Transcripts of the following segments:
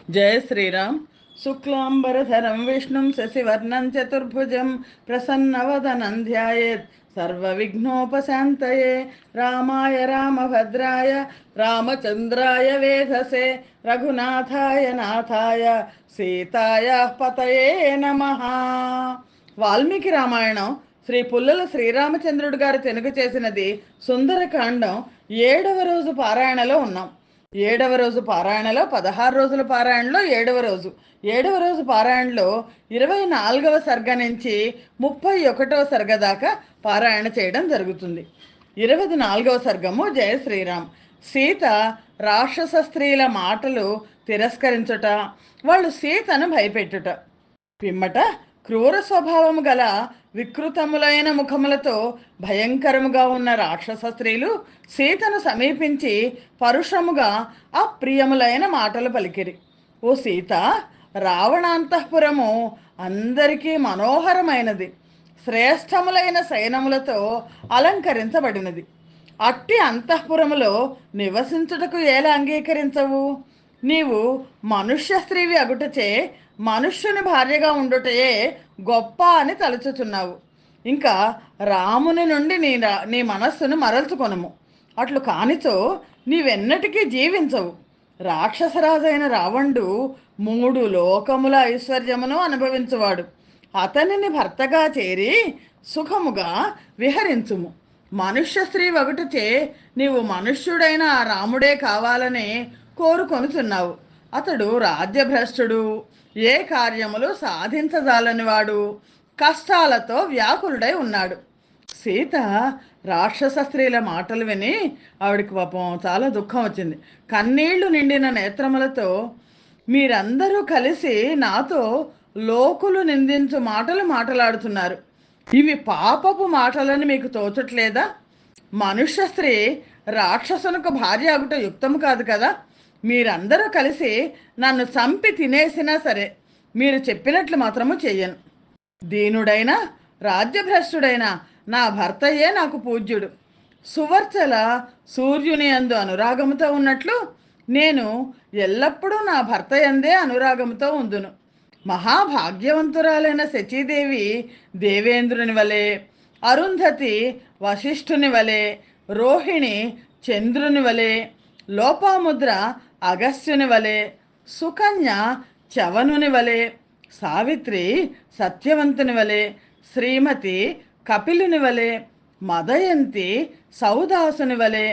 जय श्री राम। शुक्लांबरधरं विष्णुं शशिवर्णं चतुर्भुजं प्रसन्नवदनं ध्यायेत् सर्वविघ्नोपशान्तये। रामाय रामभद्राय रामचन्द्राय वेधसे रघुनाथाय नाथाय సీతాయ పతయే నమః. వాల్మీకి రామాయణం శ్రీ పుల్లల శ్రీరామచంద్రుడు గారు తెనుగు చేసినది సుందరకాండం. 7వ రోజు పారాయణలో ఉన్నాం. 7వ రోజు పారాయణలో 16 రోజుల పారాయణలో 7వ రోజు పారాయణలో 24వ సర్గ నుంచి 31వ సర్గ దాకా పారాయణ చేయడం జరుగుతుంది. 24వ సర్గము జయ శ్రీరామ్. సీత రాక్షస స్త్రీల మాటలు తిరస్కరించుట, వాళ్ళు సీతను భయపెట్టుట. పిమ్మట క్రూర స్వభావము గల వికృతములైన ముఖములతో భయంకరముగా ఉన్న రాక్షస స్త్రీలు సీతను సమీపించి పరుషముగా అప్రియములైన మాటలు పలికిరి. ఓ సీత, రావణాంతఃపురము అందరికీ మనోహరమైనది, శ్రేష్టములైన శయనములతో అలంకరించబడినది. అట్టి అంతఃపురములో నివసించుటకు ఎలా అంగీకరించవు? నీవు మనుష్య స్త్రీవి అగుటచే మనుష్యుని భార్యగా ఉండుటయే గొప్ప అని తలుచుచున్నావు. ఇంకా రాముని నుండి నీ మనస్సును మరల్చుకొనుము. అట్లు కానిచో నీవెన్నటికీ జీవించవు. రాక్షసరాజైన రావణుడు 3 లోకముల ఐశ్వర్యమును అనుభవించువాడు. అతనిని భర్తగా చేరి సుఖముగా విహరించుము. మనుష్య స్త్రీ ఒకటిచే నీవు మనుష్యుడైన ఆ రాముడే కావాలని కోరుకొనుచున్నావు. అతడు రాజ్యభ్రష్టుడు, ఏ కార్యములు సాధించజాలని వాడు, కష్టాలతో వ్యాకులుడై ఉన్నాడు. సీత రాక్షస స్త్రీల మాటలు విని ఆవిడికి పాపం చాలా దుఃఖం వచ్చింది. కన్నీళ్లు నిండిన నేత్రములతో, మీరందరూ కలిసి నాతో లోకులు నిందించు మాటలు మాట్లాడుతున్నారు. ఇవి పాపపు మాటలని మీకు తోచట్లేదా? మనుష్య స్త్రీ రాక్షసునికి భార్య అగుట యుక్తము కాదు కదా. మీరందరూ కలిసి నన్ను చంపి తినేసినా సరే మీరు చెప్పినట్లు మాత్రము చెయ్యను. దీనుడైన రాజ్యభ్రష్టుడైన నా భర్తయే నాకు పూజ్యుడు. సువర్చల సూర్యుని యందు అనురాగముతో ఉన్నట్లు నేను ఎల్లప్పుడూ నా భర్త యందే అనురాగముతో ఉందును. మహాభాగ్యవంతురాలైన శచీదేవి దేవేంద్రుని వలె, అరుంధతి వశిష్ఠుని వలె, రోహిణి చంద్రుని వలె, లోపాముద్ర అగస్త్యుని వలె, సుకన్య చవనుని వలె, సావిత్రి సత్యవంతుని వలె, శ్రీమతి కపిలుని వలె, మదయంతి సౌదాసుని వలె,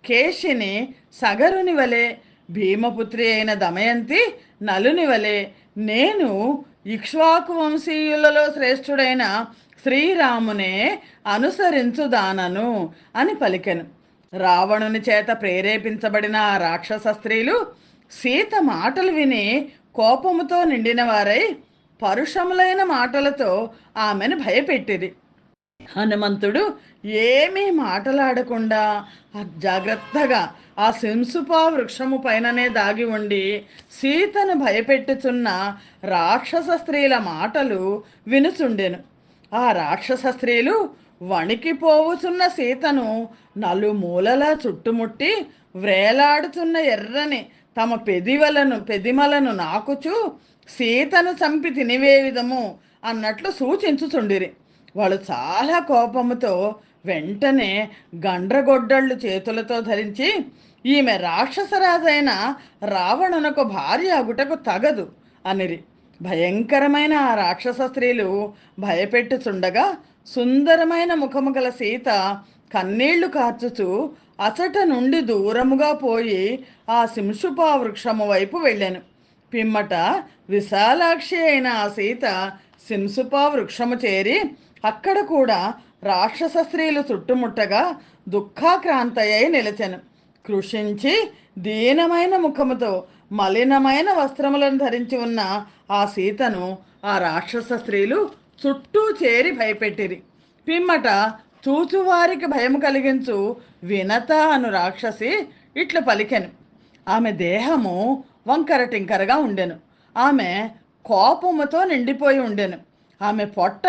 కేశిని సగరుని వలె, భీమపుత్రి అయిన దమయంతి నలుని వలె నేను ఇక్ష్వాకు వంశీయులలో శ్రేష్ఠుడైన శ్రీరామునే అనుసరించుదానను అని పలికెను. రావణుని చేత ప్రేరేపించబడిన ఆ రాక్షస స్త్రీలు సీత మాటలు విని కోపముతో నిండిన వారై పరుషములైన మాటలతో ఆమెను భయపెట్టిరి. హనుమంతుడు ఏమీ మాటలాడకుండా జాగ్రత్తగా ఆ శింసుపా వృక్షము పైననే దాగి ఉండి సీతను భయపెట్టుచున్న రాక్షస స్త్రీల మాటలు వినుచుండెను. ఆ రాక్షస స్త్రీలు వణికిపోవుచున్న సీతను నలుమూలలా చుట్టుముట్టి వ్రేలాడుతున్న ఎర్రని తమ పెదిమలను నాకుచూ సీతను చంపి తినివే విధము అన్నట్లు సూచించుచుండిరి. వాళ్ళు చాలా కోపముతో వెంటనే గండ్రగొడ్డళ్ళు చేతులతో ధరించి, ఈమె రాక్షసరాజైన రావణునకు భార్య అగుటకు తగదు అనిరి. భయంకరమైన ఆ రాక్షస స్త్రీలు భయపెట్టుచుండగా సుందరమైన ముఖము గల సీత కన్నీళ్లు కార్చుచూ అచట నుండి దూరముగా పోయి ఆ శింశుపా వృక్షము వైపు వెళ్ళాను. పిమ్మట విశాలాక్షి అయిన ఆ సీత శింశుపా వృక్షము చేరి అక్కడ కూడా రాక్షస స్త్రీలు చుట్టుముట్టగా దుఃఖాక్రాంతయ్యి నిలిచెను. కృషించి దీనమైన ముఖముతో మలినమైన వస్త్రములను ధరించి ఉన్న ఆ సీతను ఆ రాక్షస స్త్రీలు చుట్టూ చేరి భయపెట్టిరి. పిమ్మట చూచువారికి భయము కలిగించు వినత అను రాక్షసి ఇట్లు పలికెను. ఆమె దేహము వంకర టింకరగా ఉండెను. ఆమె కోపముతో నిండిపోయి ఉండెను. ఆమె పొట్ట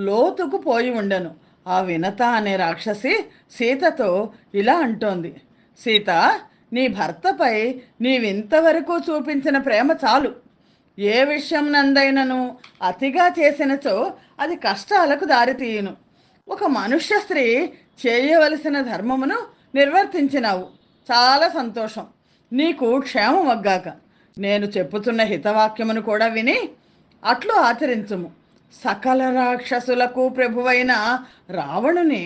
లోతుకు పోయి ఉండెను. ఆ వినత అనే రాక్షసి సీతతో ఇలా అంటోంది: సీత, నీ భర్తపై నీవింతవరకు చూపించిన ప్రేమ చాలు. ఏ విషయం నందైనను అతిగా చేసినచో అది కష్టాలకు దారితీయును. ఒక మనుష్య స్త్రీ చేయవలసిన ధర్మమును నిర్వర్తించినావు. చాలా సంతోషం. నీకు క్షేమం వగ్గాక. నేను చెప్పుతున్న హితవాక్యమును కూడా విని అట్లు ఆచరించుము. సకల రాక్షసులకు ప్రభువైన రావణుని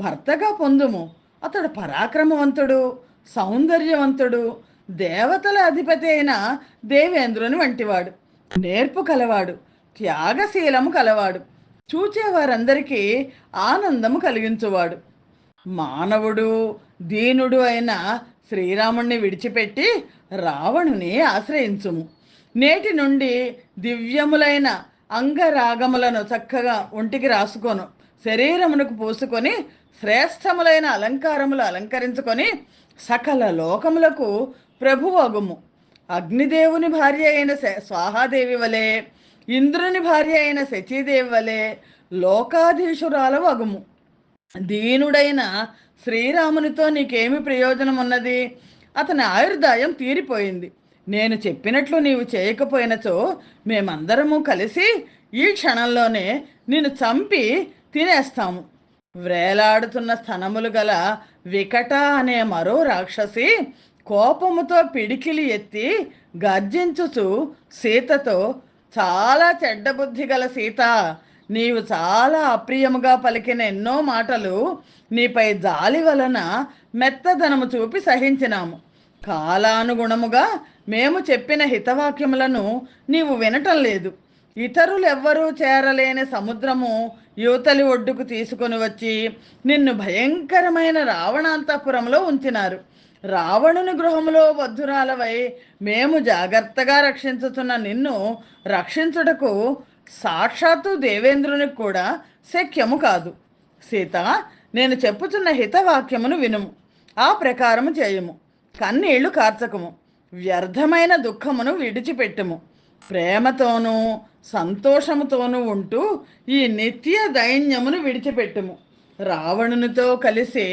భర్తగా పొందుము. అతడు పరాక్రమవంతుడు, సౌందర్యవంతుడు, దేవతల అధిపతి అయిన దేవేంద్రుని వంటివాడు, నేర్పు కలవాడు, త్యాగశీలము కలవాడు, చూచేవారందరికీ ఆనందము కలిగించువాడు. మానవుడు దీనుడు అయిన శ్రీరాముణ్ణి విడిచిపెట్టి రావణుని ఆశ్రయించుము. నేటి నుండి దివ్యములైన అంగరాగములను చక్కగా ఒంటికి రాసుకొను, శరీరమునకు పూసుకొని శ్రేష్టములైన అలంకారములు అలంకరించుకొని సకల లోకములకు ప్రభువగుము. అగ్నిదేవుని భార్య అయిన స్వాహాదేవి వలె, ఇంద్రుని భార్య అయిన శచీదేవి వలె లోకాధీశురాల వగుము. దీనుడైన శ్రీరామునితో నీకేమి ప్రయోజనం ఉన్నది? అతని ఆయుర్దాయం తీరిపోయింది. నేను చెప్పినట్లు నీవు చేయకపోయినచో మేమందరము కలిసి ఈ క్షణంలోనే నిన్ను చంపి తినేస్తాము. వ్రేలాడుతున్న స్థనములు గల వికట అనే మరో రాక్షసి కోపముతో పిడికిలి ఎత్తి గర్జించుచు సీతతో, చాలా చెడ్డ బుద్ధి గల సీత, నీవు చాలా అప్రియముగా పలికిన ఎన్నో మాటలు నీపై జాలి వలన మెత్తదనము చూపి సహించినాము. కాలానుగుణముగా మేము చెప్పిన హితవాక్యములను నీవు వినటం లేదు. ఇతరులెవ్వరూ చేరలేని సముద్రము యువతలి ఒడ్డుకు తీసుకొని వచ్చి నిన్ను భయంకరమైన రావణాంతఃపురంలో ఉంచినారు. రావణుని గృహములో బద్ధురాలవై మేము జాగ్రత్తగా రక్షించుతున్న నిన్ను రక్షించుటకు సాక్షాత్తు దేవేంద్రునికి కూడా శక్యము కాదు. సీత, నేను చెప్పుతున్న హితవాక్యమును వినుము, ఆ ప్రకారము చేయుము. కన్నీళ్లు కార్చకము, వ్యర్థమైన దుఃఖమును విడిచిపెట్టుము. ప్రేమతోనూ సంతోషముతోనూ ఉంటూ ఈ నిత్య దైన్యమును విడిచిపెట్టుము. రావణునితో కలిసి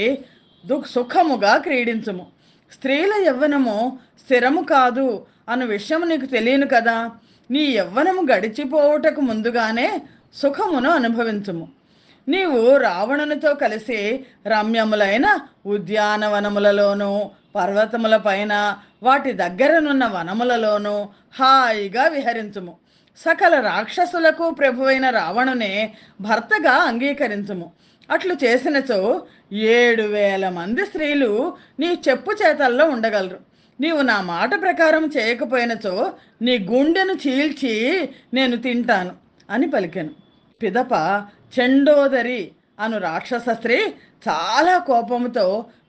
సుఖముగా క్రీడించుము. స్త్రీల యవ్వనము స్థిరము కాదు అను విషయము నీకు తెలియను కదా. నీ యవ్వనము గడిచిపోవుటకు ముందుగానే సుఖమును అనుభవించుము. నీవు రావణునితో కలిసి రమ్యములైన ఉద్యానవనములలోనూ, పర్వతముల పైన వాటి దగ్గరనున్న వనములలోనూ హాయిగా విహరించుము. సకల రాక్షసులకు ప్రభువైన రావణునే భర్తగా అంగీకరించుము. అట్లు చేసినచో 7,000 మంది స్త్రీలు నీ చెప్పు చేతల్లో ఉండగలరు. నీవు నా మాట ప్రకారం చేయకపోయినచో నీ గుండెను చీల్చి నేను తింటాను అని పలికెను. పిదప చెండోదరి అను రాక్షస స్త్రీ చాలా కోపముతో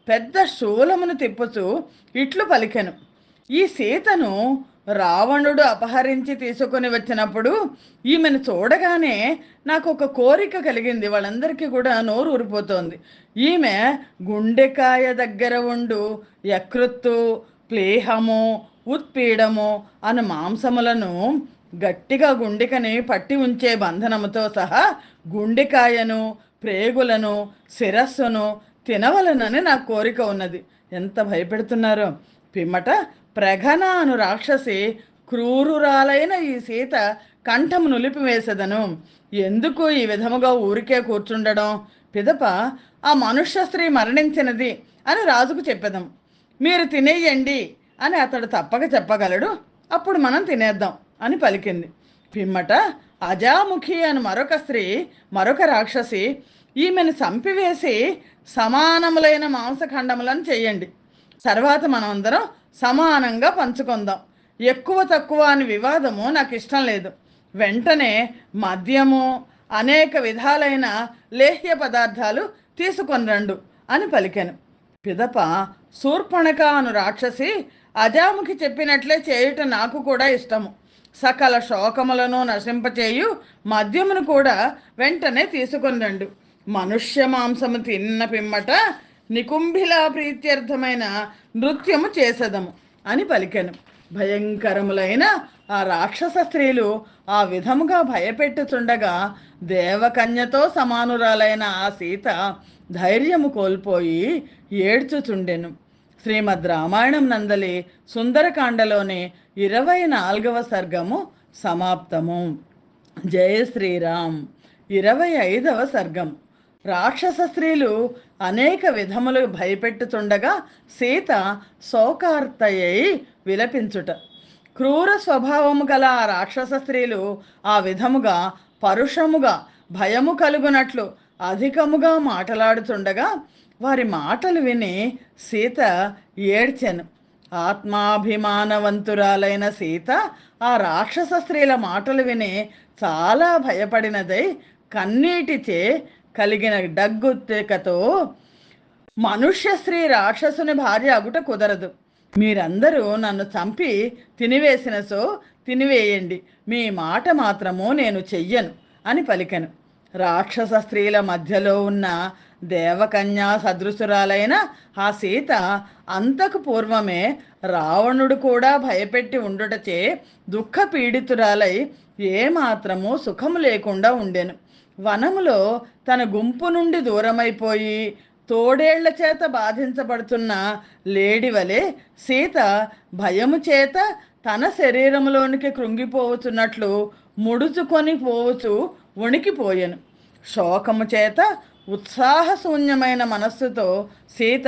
పెద్ద శూలమును తిప్పుచూ ఇట్లు పలికెను. ఈ సీతను రావణుడు అపహరించి తీసుకొని వచ్చినప్పుడు ఈమెను చూడగానే నాకు ఒక కోరిక కలిగింది. వాళ్ళందరికీ కూడా నోరు ఊరిపోతోంది. ఈమె గుండెకాయ దగ్గర ఉండు యకృత్తు, ప్లేహము, ఉత్పీడము అను మాంసములను గట్టిగా గుండెకని పట్టి ఉంచే బంధనముతో సహా గుండెకాయను, ప్రేగులను, శిరస్సును తినవలనని నా కోరిక ఉన్నది. ఎంత భయపెడుతున్నారో! పిమ్మట ప్రఘన అను రాక్షసి క్రూరురాలైన ఈ సీత కంఠము నులిపివేసెదను. ఎందుకు ఈ విధముగా ఊరికే కూర్చుండడం? పిదప ఆ మనుష్య స్త్రీ మరణించినది అని రాజుకు చెప్పెదం. మీరు తినేయండి అని అతడు తప్పక చెప్పగలడు. అప్పుడు మనం తినేద్దాం అని పలికింది. పిమ్మట అజాముఖి అని మరొక స్త్రీ, మరొక రాక్షసి, ఈమెను చంపివేసి సమానములైన మాంసఖండములను చేయండి. తర్వాత మనమందరం సమానంగా పంచుకుందాం. ఎక్కువ తక్కువ అని వివాదము నాకు ఇష్టం లేదు. వెంటనే మద్యము, అనేక విధాలైన లేహ్య పదార్థాలు తీసుకొని రండు అని పలికెను. పిదప శూర్పణఖ అను రాక్షసి అజాముఖి చెప్పినట్లే చేయుట నాకు కూడా ఇష్టము. సకల శోకములను నశింపచేయు మద్యమును కూడా వెంటనే తీసుకొని రండు. మనుష్య మాంసము తిన్న పిమ్మట నికుంభిలా ప్రీత్యర్థమైన నృత్యము చేసెదము అని పలికెను. భయంకరములైన ఆ రాక్షస స్త్రీలు ఆ విధముగా భయపెట్టుచుండగా దేవకన్యతో సమానురాలైన ఆ సీత ధైర్యము కోల్పోయి ఏడ్చుచుండెను. శ్రీమద్ రామాయణం నందలి సుందరకాండలోని 24వ సర్గము సమాప్తము. జయ శ్రీరామ్. 25వ సర్గం. రాక్షస స్త్రీలు అనేక విధములు భయపెట్టుచుండగా సీత శోకార్తయ్యై విలపించుట. క్రూర స్వభావము గల ఆ రాక్షస స్త్రీలు ఆ విధముగా పరుషముగా భయము కలుగునట్లు అధికముగా మాటలాడుచుండగా వారి మాటలు విని సీత ఏడ్చెను. ఆత్మాభిమానవంతురాలైన సీత ఆ రాక్షస స్త్రీల మాటలు విని చాలా భయపడినదై కన్నీటిచే కలిగిన డగ్గుత్తికతో, మనుష్య స్త్రీ రాక్షసుని భార్య అగుట కుదరదు. మీరందరూ నన్ను చంపి తినివేసినసో తినివేయండి, మీ మాట మాత్రము నేను చెయ్యను అని పలికెను. రాక్షస స్త్రీల మధ్యలో ఉన్న దేవకన్యా సదృశురాలైన ఆ సీత అంతకు పూర్వమే రావణుడు కూడా భయపెట్టి ఉండుటచే దుఃఖ పీడితురాలై ఏమాత్రము సుఖము లేకుండా ఉండెను. వనములో తన గుంపు నుండి దూరమైపోయి తోడేళ్ల చేత బాధించబడుతున్న లేడివలే సీత భయము చేత తన శరీరంలోనికి కృంగిపోవచ్చున్నట్లు ముడుచుకొని పోవచ్చు వణికిపోయెను. శోకము చేత ఉత్సాహశూన్యమైన మనస్సుతో సీత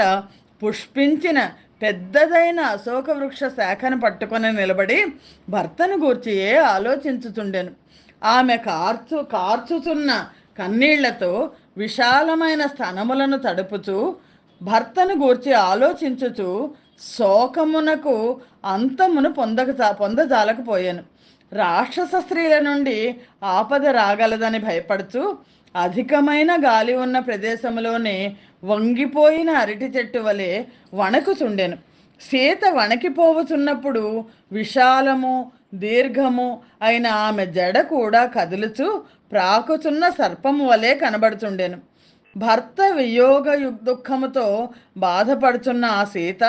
పుష్పించిన పెద్దదైన అశోక వృక్ష శాఖను పట్టుకొని నిలబడి భర్తను గూర్చియే ఆలోచించుచుండెను. ఆమె కార్చుచున్న కన్నీళ్లతో విశాలమైన స్తనములను తడుపుచూ భర్తను గూర్చి ఆలోచించుచు శోకమునకు అంతమును పొందజాలకపోయాను. రాక్షస స్త్రీల నుండి ఆపద రాగలదని భయపడుచు అధికమైన గాలి ఉన్న ప్రదేశంలోనే వంగిపోయిన అరటి చెట్టు వలె వణకుచుండెను. సీత వణకిపోవుచున్నప్పుడు విశాలము దీర్ఘము అయిన ఆమె జడ కూడా కదులుచు ప్రాకుచున్న సర్పము వలె కనబడుచుండెను. భర్త వియోగ దుఃఖముతో బాధపడుచున్న ఆ సీత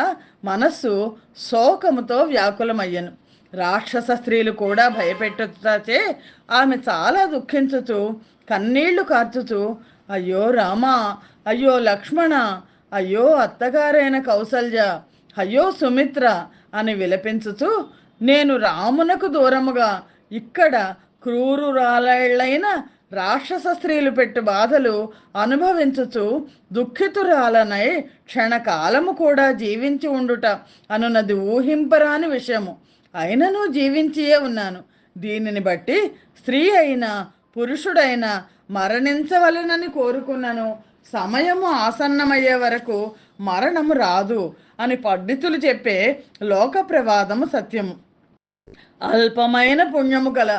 మనస్సు శోకముతో వ్యాకులమయ్యను. రాక్షస స్త్రీలు కూడా భయపెట్టుచే ఆమె చాలా దుఃఖించుచు కన్నీళ్లు కార్చుచు, అయ్యో రామా, అయ్యో లక్ష్మణ, అయ్యో అత్తగారైన కౌసల్య, అయ్యో సుమిత్ర అని విలపించుచు, నేను రామునకు దూరముగా ఇక్కడ క్రూరురాలైన రాక్షస స్త్రీలు పెట్టు బాధలు అనుభవించుచు దుఃఖితురాలనై క్షణకాలము కూడా జీవించి ఉండుట అనున్నది ఊహింపరాని విషయము. అయినను జీవించియే ఉన్నాను. దీనిని బట్టి స్త్రీ అయినా పురుషుడైనా మరణించవలెనని కోరుకున్నాను. సమయము ఆసన్నమయ్యే వరకు మరణము రాదు అని పండితులు చెప్పే లోక ప్రవాదము సత్యము. అల్పమైన పుణ్యము గల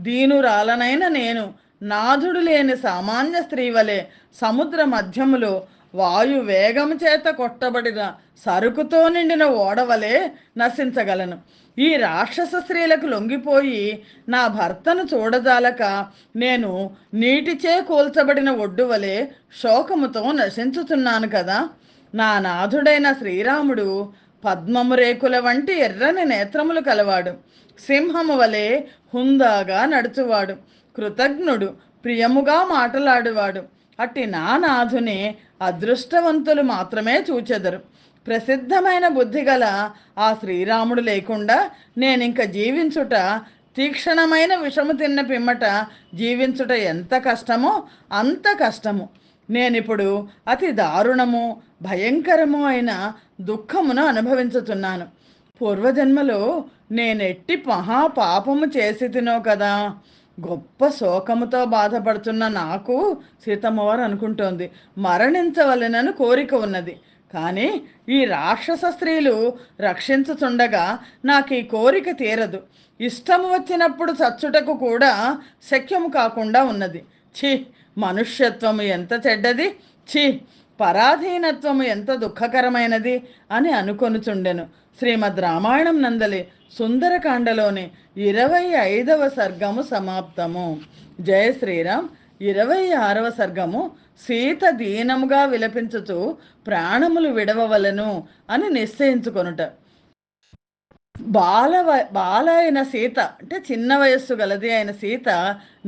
దీనురాలనైన నేను నాథుడు లేని సామాన్య స్త్రీ వలె సముద్ర మధ్యములో వాయు వేగము చేత కొట్టబడిన సరుకుతో నిండిన ఓడవలే నశించగలను. ఈ రాక్షస స్త్రీలకు లొంగిపోయి నా భర్తను చూడజాలక నేను నీటిచే కూల్చబడిన ఒడ్డు వలె శోకముతో నశించుతున్నాను కదా. నా నాథుడైన శ్రీరాముడు పద్మము రేకుల వంటి ఎర్రని నేత్రములు కలవాడు, సింహము వలె హుందాగా నడుచువాడు, కృతజ్ఞుడు, ప్రియముగా మాటలాడువాడు. అట్టి నా నాథుని అదృష్టవంతులు మాత్రమే చూచెదరు. ప్రసిద్ధమైన బుద్ధిగల ఆ శ్రీరాముడు లేకుండా నేనింక జీవించుట, తీక్షణమైన విషము తిన్న పిమ్మట జీవించుట ఎంత కష్టమో అంత కష్టము. నేనిప్పుడు అతి దారుణము భయంకరము అయిన దుఃఖమును అనుభవించుతున్నాను. పూర్వజన్మలో నేనెట్టి మహాపాపము చేసి తినో కదా. గొప్ప శోకముతో బాధపడుతున్న నాకు సీతమ్మవారు అనుకుంటోంది, మరణించవలెనని కోరిక ఉన్నది. కానీ ఈ రాక్షస స్త్రీలు రక్షించుచుండగా నాకు ఈ కోరిక తీరదు. ఇష్టము వచ్చినప్పుడు చచ్చుటకు కూడా శక్యము కాకుండా ఉన్నది. ఛీ, మనుష్యత్వము ఎంత చెడ్డది! ఛీ, పరాధీనత్వము ఎంత దుఃఖకరమైనది అని అనుకొనుచుండెను. శ్రీమద్ రామాయణం నందలి సుందరకాండలోని 25వ సర్గము సమాప్తము. జయ శ్రీరామ్. 26వ సర్గము. సీత దీనముగా విలపించుచు ప్రాణములు విడవవలను అని నిశ్చయించుకొనుట. బాల అయిన సీత అంటే చిన్న వయస్సు గలది అయిన సీత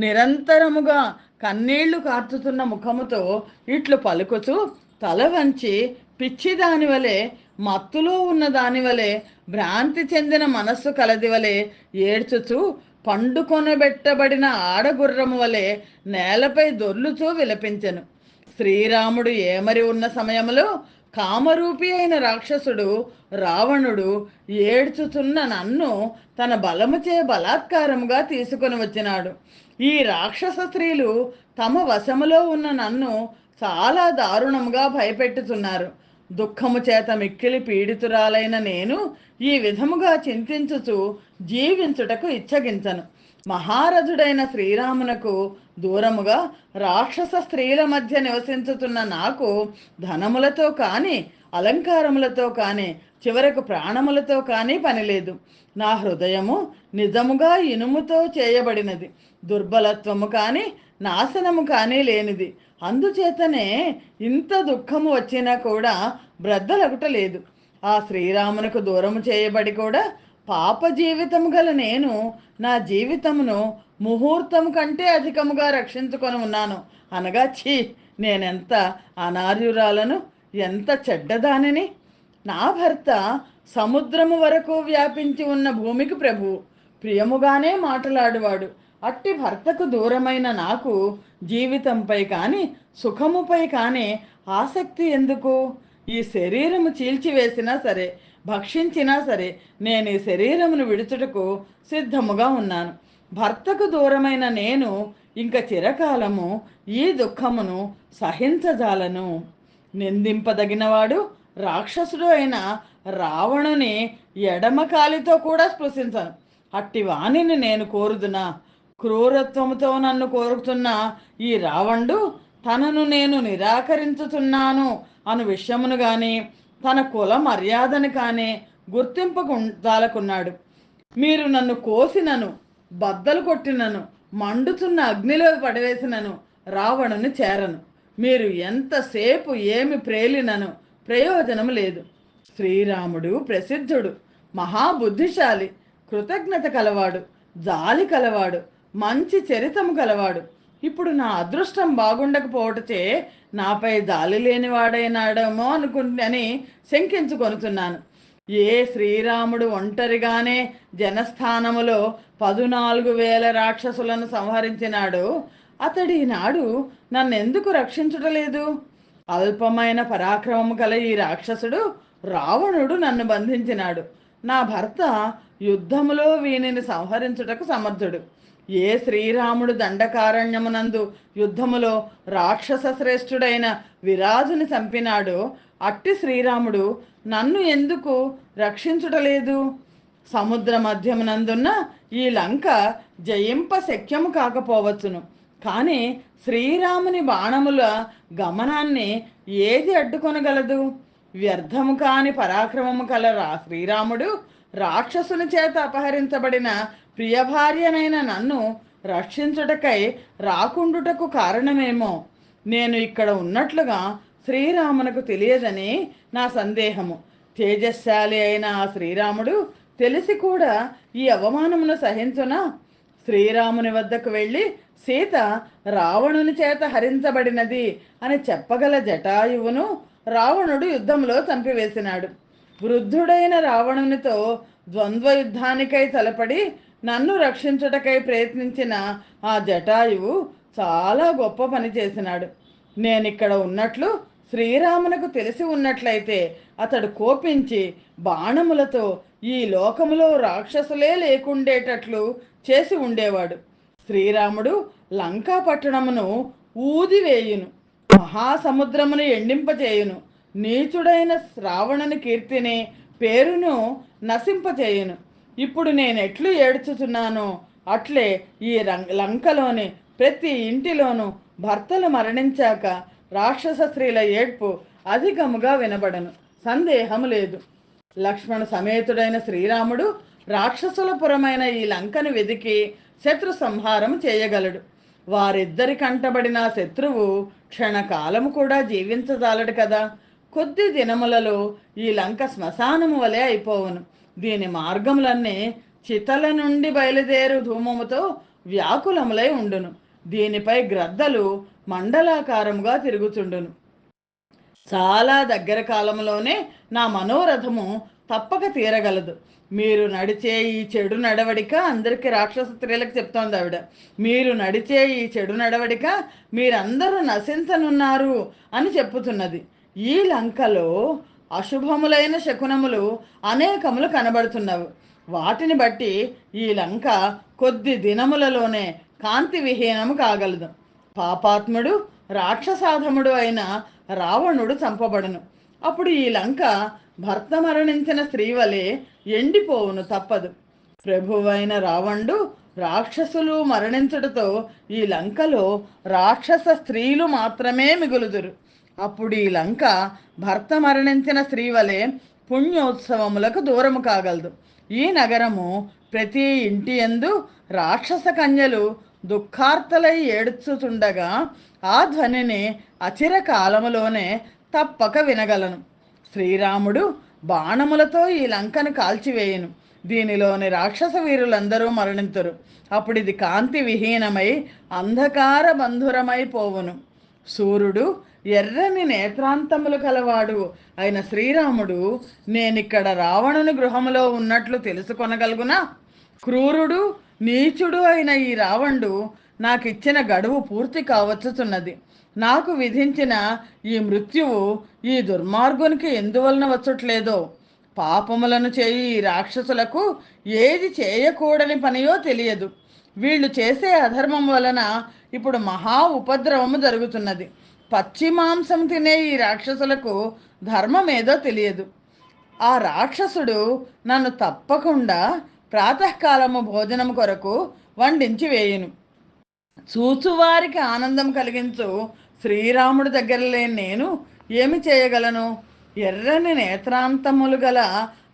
నిరంతరముగా కన్నీళ్లు కార్చుతున్న ముఖముతో ఇట్లు పలుకుచు తల వంచి పిచ్చిదాని వలె మత్తులో ఉన్న దాని వలె, భ్రాంతి చెందిన మనస్సు కలది వలె ఏడ్చుచూ, పండుకొనబెట్టబడిన ఆడగుర్రము వలె నేలపై దొర్లుచూ విలపించెను. శ్రీరాముడు ఏమరి ఉన్న సమయంలో కామరూపి అయిన రాక్షసుడు రావణుడు ఏడ్చుచున్న నన్ను తన బలముచే బలాత్కారముగా తీసుకొని వచ్చినాడు. ఈ రాక్షస స్త్రీలు తమ వశములో ఉన్న నన్ను చాలా దారుణముగా భయపెట్టుతున్నారు. దుఃఖము చేత మిక్కిలి పీడితురాలైన నేను ఈ విధముగా చింతించుచు జీవించుటకు ఇచ్చగించను. మహారథుడైన శ్రీరామునకు దూరముగా రాక్షస స్త్రీల మధ్య నివసించుతున్న నాకు ధనములతో కానీ, అలంకారములతో కానీ, చివరకు ప్రాణములతో కానీ పనిలేదు. నా హృదయము నిజముగా ఇనుముతో చేయబడినది, దుర్బలత్వము కానీ నాశనము కానీ లేనిది. అందుచేతనే ఇంత దుఃఖము వచ్చినా కూడా బ్రద్దలగుటలేదు. ఆ శ్రీరామునకు దూరము చేయబడి కూడా పాప జీవితము గల నేను నా జీవితమును ముహూర్తము కంటే అధికముగా రక్షించుకొని ఉన్నాను. అనగా నేనెంత అనార్యురాలను, ఎంత చెడ్డదానిని. నా భర్త సముద్రము వరకు వ్యాపించి ఉన్న భూమికి ప్రభువు, ప్రియముగానే మాట్లాడువాడు. అట్టి భర్తకు దూరమైన నాకు జీవితంపై కానీ, సుఖముపై కానీ ఆసక్తి ఎందుకు? ఈ శరీరము చీల్చివేసినా సరే, భక్షించినా సరే, నేను ఈ శరీరమును విడుచుటకు సిద్ధముగా ఉన్నాను. భర్తకు దూరమైన నేను ఇంక చిరకాలము ఈ దుఃఖమును సహించజాలను. నిందింపదగినవాడు రాక్షసుడు అయిన రావణుని ఎడమకాలితో కూడా స్పృశించను. అట్టి వాణిని నేను కోరుదునా? క్రూరత్వముతో నన్ను కోరుతున్న ఈ రావణుడు తనను నేను నిరాకరించుతున్నాను అను విషయమును కానీ, తన కుల మర్యాదను కానీ గుర్తింపకుండాలకున్నాడు. మీరు నన్ను కోసినను, బద్దలు కొట్టినను, మండుతున్న అగ్నిలో పడవేసినను రావణుని చేరను. మీరు ఎంతసేపు ఏమి ప్రేలినను ప్రయోజనం లేదు. శ్రీరాముడు ప్రసిద్ధుడు, మహాబుద్ధిశాలి, కృతజ్ఞత కలవాడు, జాలి కలవాడు, మంచి చరితము కలవాడు. ఇప్పుడు నా అదృష్టం బాగుండకపోవటచే నాపై జాలి లేనివాడైనాడేమో అని శంకించుకొనుతున్నాను. ఏ శ్రీరాముడు ఒంటరిగానే జనస్థానములో 14,000 రాక్షసులను సంహరించినాడో అతడి నాడు నన్నెందుకు రక్షించుటలేదు? అల్పమైన పరాక్రమము కల ఈ రాక్షసుడు రావణుడు నన్ను బంధించినాడు. నా భర్త యుద్ధములో వీనిని సంహరించుటకు సమర్థుడు. ఏ శ్రీరాముడు దండకారణ్యమునందు యుద్ధములో రాక్షస శ్రేష్ఠుడైన విరాజుని చంపినాడో అట్టి శ్రీరాముడు నన్ను ఎందుకు రక్షించుటలేదు? సముద్ర మధ్యమునందున్న ఈ లంక జయింప శక్యము కాకపోవచ్చును, కానీ శ్రీరాముని బాణముల గమనాన్ని ఏది అడ్డుకొనగలదు? వ్యర్థము కాని పరాక్రమము కల శ్రీరాముడు రాక్షసుని చేత అపహరించబడిన ప్రియభార్యనైన నన్ను రక్షించుటకై రాకుండుటకు కారణమేమో. నేను ఇక్కడ ఉన్నట్లుగా శ్రీరామునకు తెలియదని నా సందేహము. తేజస్శాలి అయిన ఆ శ్రీరాముడు తెలిసి కూడా ఈ అవమానమును సహించునా? శ్రీరాముని వద్దకు వెళ్ళి సీత రావణుని చేత హరించబడినది అని చెప్పగల జటాయువును రావణుడు యుద్ధంలో చంపివేసినాడు. వృద్ధుడైన రావణునితో ద్వంద్వ యుద్ధానికై తలపడి నన్ను రక్షించుటకై ప్రయత్నించిన ఆ జటాయువు చాలా గొప్ప పని చేసినాడు. నేనిక్కడ ఉన్నట్లు శ్రీరామునకు తెలిసి ఉన్నట్లయితే అతడు కోపించి బాణములతో ఈ లోకములో రాక్షసులే లేకుండేటట్లు చేసి ఉండేవాడు. శ్రీరాముడు లంకా పట్టణమును ఊదివేయును, మహాసముద్రమును ఎండింపచేయును, నీచుడైన రావణుని కీర్తిని పేరును నశింపచేయును. ఇప్పుడు నేనెట్లు ఏడ్చుతున్నానో అట్లే ఈ లంకలోని ప్రతి ఇంటిలోనూ భర్తలు మరణించాక రాక్షస స్త్రీల ఏడ్పు అధికముగా వినబడను, సందేహము లేదు. లక్ష్మణ సమేతుడైన శ్రీరాముడు రాక్షసుల పురమైన ఈ లంకను వెదికి శత్రు సంహారం చేయగలడు. వారిద్దరి కంటబడిన శత్రువు క్షణకాలము కూడా జీవించజాలడు కదా. కొద్ది దినములలో ఈ లంక శ్మశానము వలె అయిపోవును. దీని మార్గములన్నీ చితల నుండి బయలుదేరు ధూమముతో వ్యాకులములై ఉండును. దీనిపై గ్రద్దలు మండలాకారముగా తిరుగుచుండును. చాలా దగ్గర కాలంలోనే నా మనోరథము తప్పక తీరగలదు. మీరు నడిచే ఈ చెడు నడవడిక అందరికీ రాక్షస స్త్రీలకు చెప్తోంది ఆవిడ. మీరు నడిచే ఈ చెడు నడవడిక మీరందరూ నశించనున్నారు అని చెప్పుతున్నది. ఈ లంకలో అశుభములైన శకునములు అనేకములు కనబడుతున్నవి. వాటిని బట్టి ఈ లంక కొద్ది దినములలోనే కాంతి విహీనము కాగలదు. పాపాత్ముడు రాక్షసాధముడు అయిన రావణుడు చంపబడును. అప్పుడు ఈ లంక భర్త మరణించిన స్త్రీ వలె ఎండిపోవును తప్పదు. ప్రభువైన రావణుడు రాక్షసులు మరణించుటతో ఈ లంకలో రాక్షస స్త్రీలు మాత్రమే మిగులుదురు. అప్పుడు ఈ లంక భర్త మరణించిన స్త్రీ వలె పుణ్యోత్సవములకు దూరము కాగలదు. ఈ నగరము ప్రతి ఇంటి యందు రాక్షస కన్యలు దుఃఖార్తలై ఏడ్చుతుండగా ఆ ధ్వనిని అచిర కాలములోనే తప్పక వినగలను. శ్రీరాముడు బాణములతో ఈ లంకను కాల్చివేయను. దీనిలోని రాక్షస వీరులందరూ మరణింతురు. అప్పుడు ఇది కాంతి విహీనమై అంధకార బంధురమై పోవును. సూర్యుడు ఎర్రని నేత్రాంతములు కలవాడు అయిన శ్రీరాముడు నేనిక్కడ రావణుని గృహములో ఉన్నట్లు తెలుసుకొనగలుగునా? క్రూరుడు నీచుడు అయిన ఈ రావణుడు నాకిచ్చిన గడువు పూర్తి కావచ్చుతున్నది. నాకు విధించిన ఈ మృత్యువు ఈ దుర్మార్గునికి ఎందువలన వచ్చట్లేదో. పాపములను చేయు ఈ రాక్షసులకు ఏది చేయకూడని పనియో తెలియదు. వీళ్ళు చేసే అధర్మం వలన ఇప్పుడు మహా ఉపద్రవము జరుగుతున్నది. పచ్చి మాంసం తినే ఈ రాక్షసులకు ధర్మం ఏదో తెలియదు. ఆ రాక్షసుడు నన్ను తప్పకుండా ప్రాతకాలము భోజనం కొరకు వండించి వేయును. చూచువారికి ఆనందం కలిగించు శ్రీరాముడి దగ్గర లేని నేను ఏమి చేయగలను? ఎర్రని నేత్రాంతములు గల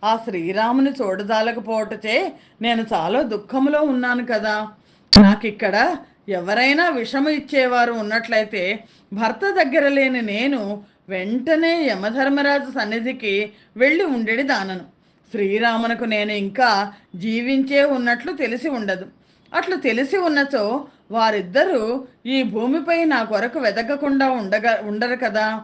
ఆ శ్రీరాముని చూడజాలకపోవటచే నేను చాలా దుఃఖములో ఉన్నాను కదా. నాకిక్కడ ఎవరైనా విషము ఇచ్చేవారు ఉన్నట్లయితే భర్త దగ్గర లేని నేను వెంటనే యమధర్మరాజు సన్నిధికి వెళ్ళి ఉండేది దానను. శ్రీరామునకు నేను ఇంకా జీవించే ఉన్నట్లు తెలిసి ఉండదు. అట్లు తెలిసి ఉన్నచో వారిద్దరూ ఈ భూమిపై నా కొరకు వెతకకుండా ఉండరు కదా.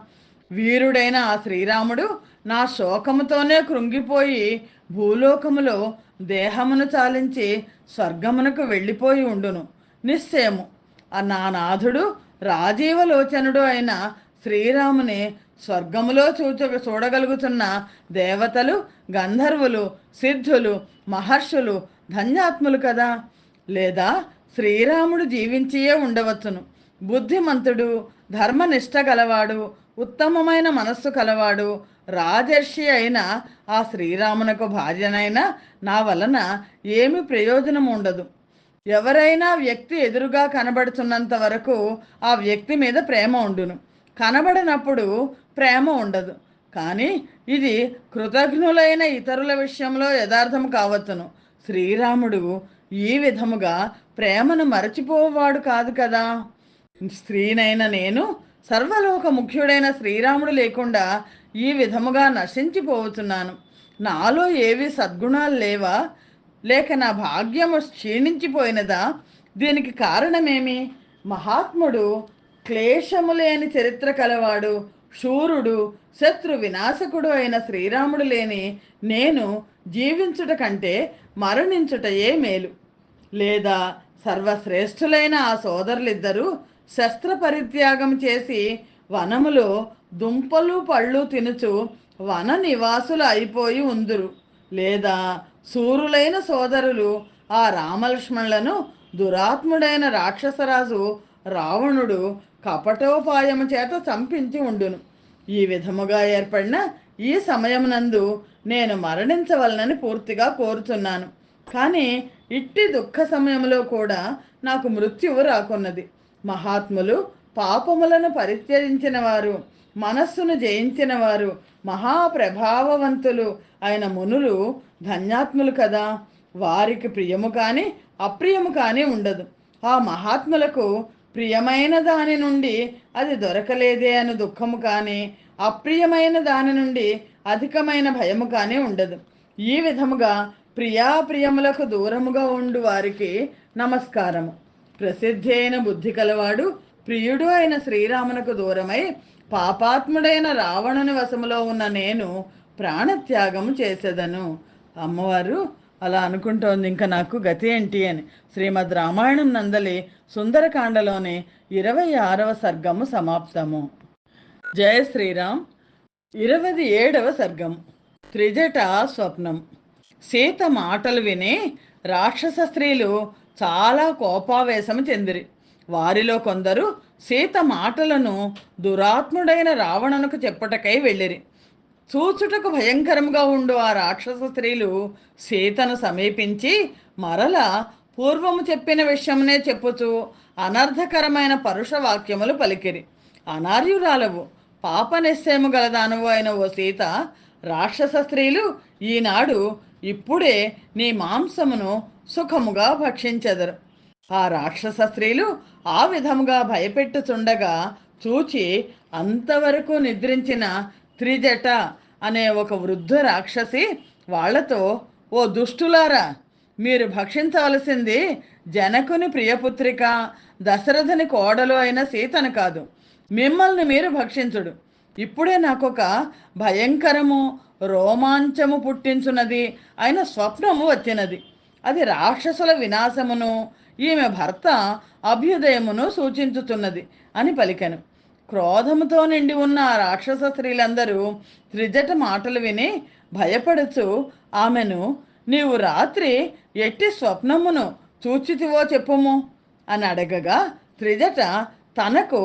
వీరుడైన ఆ శ్రీరాముడు నా శోకముతోనే కృంగిపోయి భూలోకములో దేహమును చాలించి స్వర్గమునకు వెళ్ళిపోయి ఉండును నిశ్చయము. నా నాథుడు రాజీవలోచనుడు అయిన శ్రీరాముని స్వర్గములో చూడగలుగుతున్న దేవతలు, గంధర్వులు, సిద్ధులు, మహర్షులు ధన్యాత్ములు కదా. లేదా శ్రీరాముడు జీవించియే ఉండవచ్చును. బుద్ధిమంతుడు, ధర్మనిష్ట గలవాడు, ఉత్తమమైన మనస్సు కలవాడు, రాజర్షి అయిన ఆ శ్రీరామునకు భార్యనైనా నా వలన ఏమి ప్రయోజనం ఉండదు. ఎవరైనా వ్యక్తి ఎదురుగా కనబడుతున్నంత వరకు ఆ వ్యక్తి మీద ప్రేమ ఉండును. కనబడినప్పుడు ప్రేమ ఉండదు. కానీ ఇది కృతజ్ఞులైన ఇతరుల విషయంలో యథార్థం కావచ్చును. శ్రీరాముడు ఈ విధముగా ప్రేమను మరచిపోవాడు కాదు కదా. స్త్రీనైన నేను సర్వలోక ముఖ్యుడైన శ్రీరాముడు లేకుండా ఈ విధముగా నశించిపోతున్నాను. నాలో ఏవి సద్గుణాలు లేవా? లేక నా భాగ్యము క్షీణించిపోయినదా? దీనికి కారణమేమి? మహాత్ముడు, క్లేశము లేని చరిత్ర కలవాడు, శూరుడు, శత్రు వినాశకుడు అయిన శ్రీరాముడు లేని నేను జీవించుట కంటే మరణించుటయే మేలు. లేదా సర్వశ్రేష్ఠులైన ఆ సోదరులిద్దరూ శస్త్ర పరిత్యాగం చేసి వనములో దుంపలు పళ్ళు తినుచు వన నివాసులు అయిపోయి ఉందురు. లేదా సూరులైన సోదరులు ఆ రామలక్ష్మణులను దురాత్ముడైన రాక్షసరాజు రావణుడు కపటోపాయము చేత చంపించి ఉండును. ఈ విధముగా ఏర్పడిన ఈ సమయమునందు నేను మరణించవలనని పూర్తిగా కోరుతున్నాను. కానీ ఇట్టి దుఃఖ సమయంలో కూడా నాకు మృత్యువు రాకున్నది. మహాత్ములు, పాపములను పరిత్యజించిన వారు, మనస్సును జయించిన వారు, మహాప్రభావవంతులు అయిన మునులు ధన్యాత్ములు కదా. వారికి ప్రియము కానీ అప్రియము కానీ ఉండదు. ఆ మహాత్ములకు ప్రియమైన దాని నుండి అది దొరకలేదే అని దుఃఖము కానీ, అప్రియమైన దాని నుండి అధికమైన భయము కానీ ఉండదు. ఈ విధముగా ప్రియాప్రియములకు దూరముగా ఉండు వారికి నమస్కారము. ప్రసిద్ధి అయిన బుద్ధి కలవాడు, ప్రియుడు అయిన శ్రీరామునకు దూరమై పాపాత్ముడైన రావణుని వశములో ఉన్న నేను ప్రాణత్యాగము చేసేదను. అమ్మవారు అలా అనుకుంటోంది, ఇంకా నాకు గతి ఏంటి అని. శ్రీమద్ రామాయణం నందలి సుందరకాండలోని 26వ సర్గము సమాప్తము. జయ శ్రీరామ్. 27వ సర్గం. త్రిజట స్వప్నం. సీత మాటలు విని రాక్షస స్త్రీలు చాలా కోపావేశము చెందిరి. వారిలో కొందరు సీత మాటలను దురాత్ముడైన రావణునకు చెప్పుటకై వెళ్ళిరి. చూచుటకు భయంకరంగా ఉండు ఆ రాక్షస స్త్రీలు సీతను సమీపించి మరల పూర్వము చెప్పిన విషయమునే చెప్పుచూ అనర్థకరమైన పరుష వాక్యములు పలికిరి. అనార్యురాలవు, పాప నిశ్చయము గలదానవు అయిన ఓ సీత, రాక్షస స్త్రీలు ఈనాడు ఇప్పుడే నీ మాంసమును సుఖముగా భక్షించెదరు. ఆ రాక్షస స్త్రీలు ఆ విధముగా భయపెట్టుచుండగా చూచి అంతవరకు నిద్రించిన త్రిజట అనే ఒక వృద్ధ రాక్షసి వాళ్లతో, ఓ దుష్టులారా, మీరు భక్షించవలసింది జనకుని ప్రియపుత్రిక దశరథుని కోడలు అయిన సీతను కాదు, మిమ్మల్ని మీరు భక్షించుడు. ఇప్పుడే నాకొక భయంకరము రోమాంచము పుట్టించున్నది అయిన స్వప్నము వచ్చినది. అది రాక్షసుల వినాశమును ఈమె భర్త అభ్యుదయమును సూచించుతున్నది అని పలికెను. క్రోధముతో నిండి ఉన్న ఆ రాక్షస స్త్రీలందరూ త్రిజట మాటలు విని భయపడుచు ఆమెను, నీవు రాత్రి ఎట్టి స్వప్నమును చూచితివో చెప్పుము అని అడగగా త్రిజట తనకు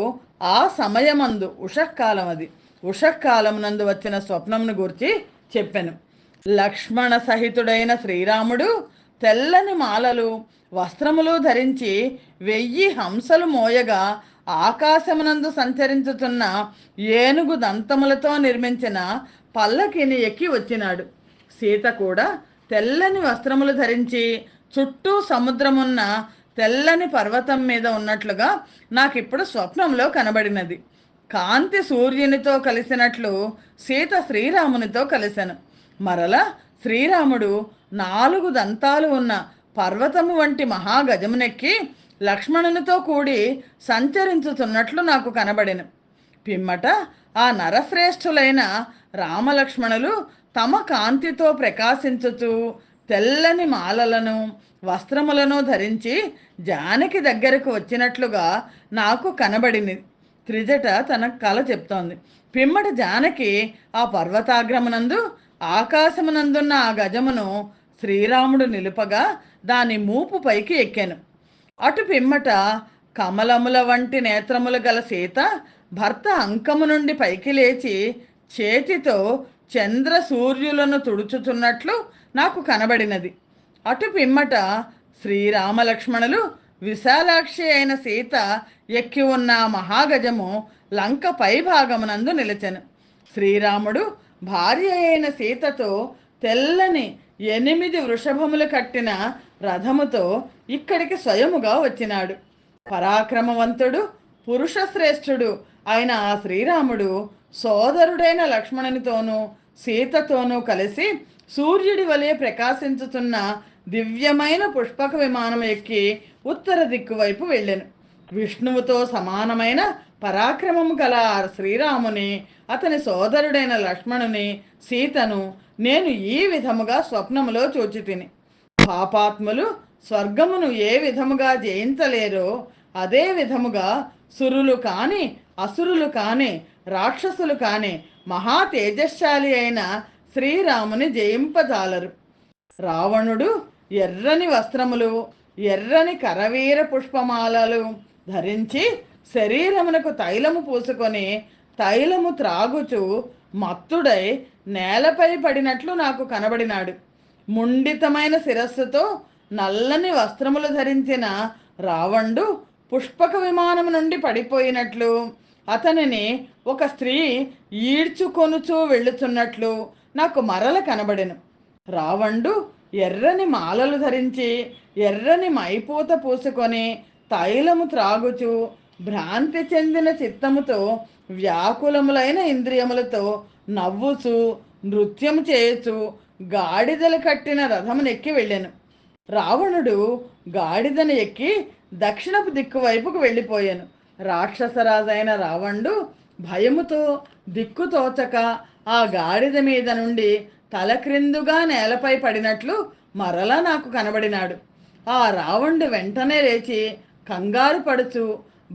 ఆ సమయమందు ఉషఃకాలమునందు వచ్చిన స్వప్నమును గురించి చెప్పెను. లక్ష్మణ సహితుడైన శ్రీరాముడు తెల్లని మాలలు వస్త్రములు ధరించి 1000 హంసలు మోయగా ఆకాశమునందు సంచరించుతున్న ఏనుగు దంతములతో నిర్మించిన పల్లకిని ఎక్కి వచ్చినాడు. సీత కూడా తెల్లని వస్త్రములు ధరించి చుట్టూ సముద్రమున్న తెల్లని పర్వతం మీద ఉన్నట్లుగా నాకిప్పుడు స్వప్నంలో కనబడినది. కాంతి సూర్యునితో కలిసినట్లు సీత శ్రీరామునితో కలిసెను. మరల శ్రీరాముడు 4 దంతాలు ఉన్న పర్వతము వంటి మహాగజమునెక్కి లక్ష్మణునితో కూడి సంచరించుతున్నట్లు నాకు కనబడెను. పిమ్మట ఆ నరశ్రేష్ఠులైన రామలక్ష్మణులు తమ కాంతితో ప్రకాశించుతూ తెల్లని మాలలను వస్త్రములను ధరించి జానకి దగ్గరకు వచ్చినట్లుగా నాకు కనబడింది. త్రిజట తన కల చెప్తోంది. పిమ్మట జానకి ఆ పర్వతాగ్రమునందు ఆకాశమునందున్న ఆ గజమును శ్రీరాముడు నిలుపగా దాని మూపు పైకి ఎక్కాను. అటు పిమ్మట కమలముల వంటి నేత్రములు గల సీత భర్త అంకము నుండి పైకి లేచి చేతితో చంద్ర సూర్యులను తుడుచుతున్నట్లు నాకు కనబడినది. అటు పిమ్మట శ్రీరామలక్ష్మణులు విశాలాక్షి అయిన సీత ఎక్కి ఉన్న మహాగజము లంక పైభాగమునందు నిలిచెను. శ్రీరాముడు భార్య అయిన సీతతో తెల్లని 8 వృషభములు కట్టిన రథముతో ఇక్కడికి స్వయముగా వచ్చినాడు. పరాక్రమవంతుడు పురుషశ్రేష్ఠుడు అయిన ఆ శ్రీరాముడు సోదరుడైన లక్ష్మణునితోనూ సీతతోనూ కలిసి సూర్యుడి వలె ప్రకాశించుతున్న దివ్యమైన పుష్పక విమానం ఎక్కి ఉత్తర దిక్కు వైపు వెళ్ళెను. విష్ణువుతో సమానమైన పరాక్రమము గల శ్రీరాముని, అతని సోదరుడైన లక్ష్మణుని, సీతను నేను ఈ విధముగా స్వప్నములో చూచితిని. పాపాత్ములు స్వర్గమును ఏ విధముగా జయించలేరో అదే విధముగా సురులు కాని అసురులు కాని రాక్షసులు కాని మహా తేజశాలి అయిన శ్రీరాముని జయింపజాలరు. రావణుడు ఎర్రని వస్త్రములు ఎర్రని కరవీర పుష్పమాలలు ధరించి శరీరమునకు తైలము పూసుకొని తైలము త్రాగుచు మత్తుడై నేలపై పడినట్లు నాకు కనబడినాడు. ముండితమైన శిరస్సుతో నల్లని వస్త్రములు ధరించిన రావణుడు పుష్పక విమానము నుండి పడిపోయినట్లు, అతనిని ఒక స్త్రీ ఈడ్చుకొనుచూ వెళ్ళుచున్నట్లు నాకు మరల కనబడెను. రావణుడు ఎర్రని మాలలు ధరించి ఎర్రని మైపూత పూసుకొని తైలము త్రాగుచు భ్రాంతి చెందిన చిత్తముతో వ్యాకులములైన ఇంద్రియములతో నవ్వుచు నృత్యము చేయచు గాడిదలు కట్టిన రథమునెక్కి వెళ్ళాను. రావణుడు గాడిదను ఎక్కి దక్షిణపు దిక్కు వైపుకు వెళ్ళిపోయాను. రాక్షసరాజైన రావణుడు భయముతో దిక్కుతోచక ఆ గాడిద మీద నుండి తలక్రిందుగా నేలపై పడినట్లు మరలా నాకు కనబడినాడు. ఆ రావణుడు వెంటనే లేచి కంగారు పడుచు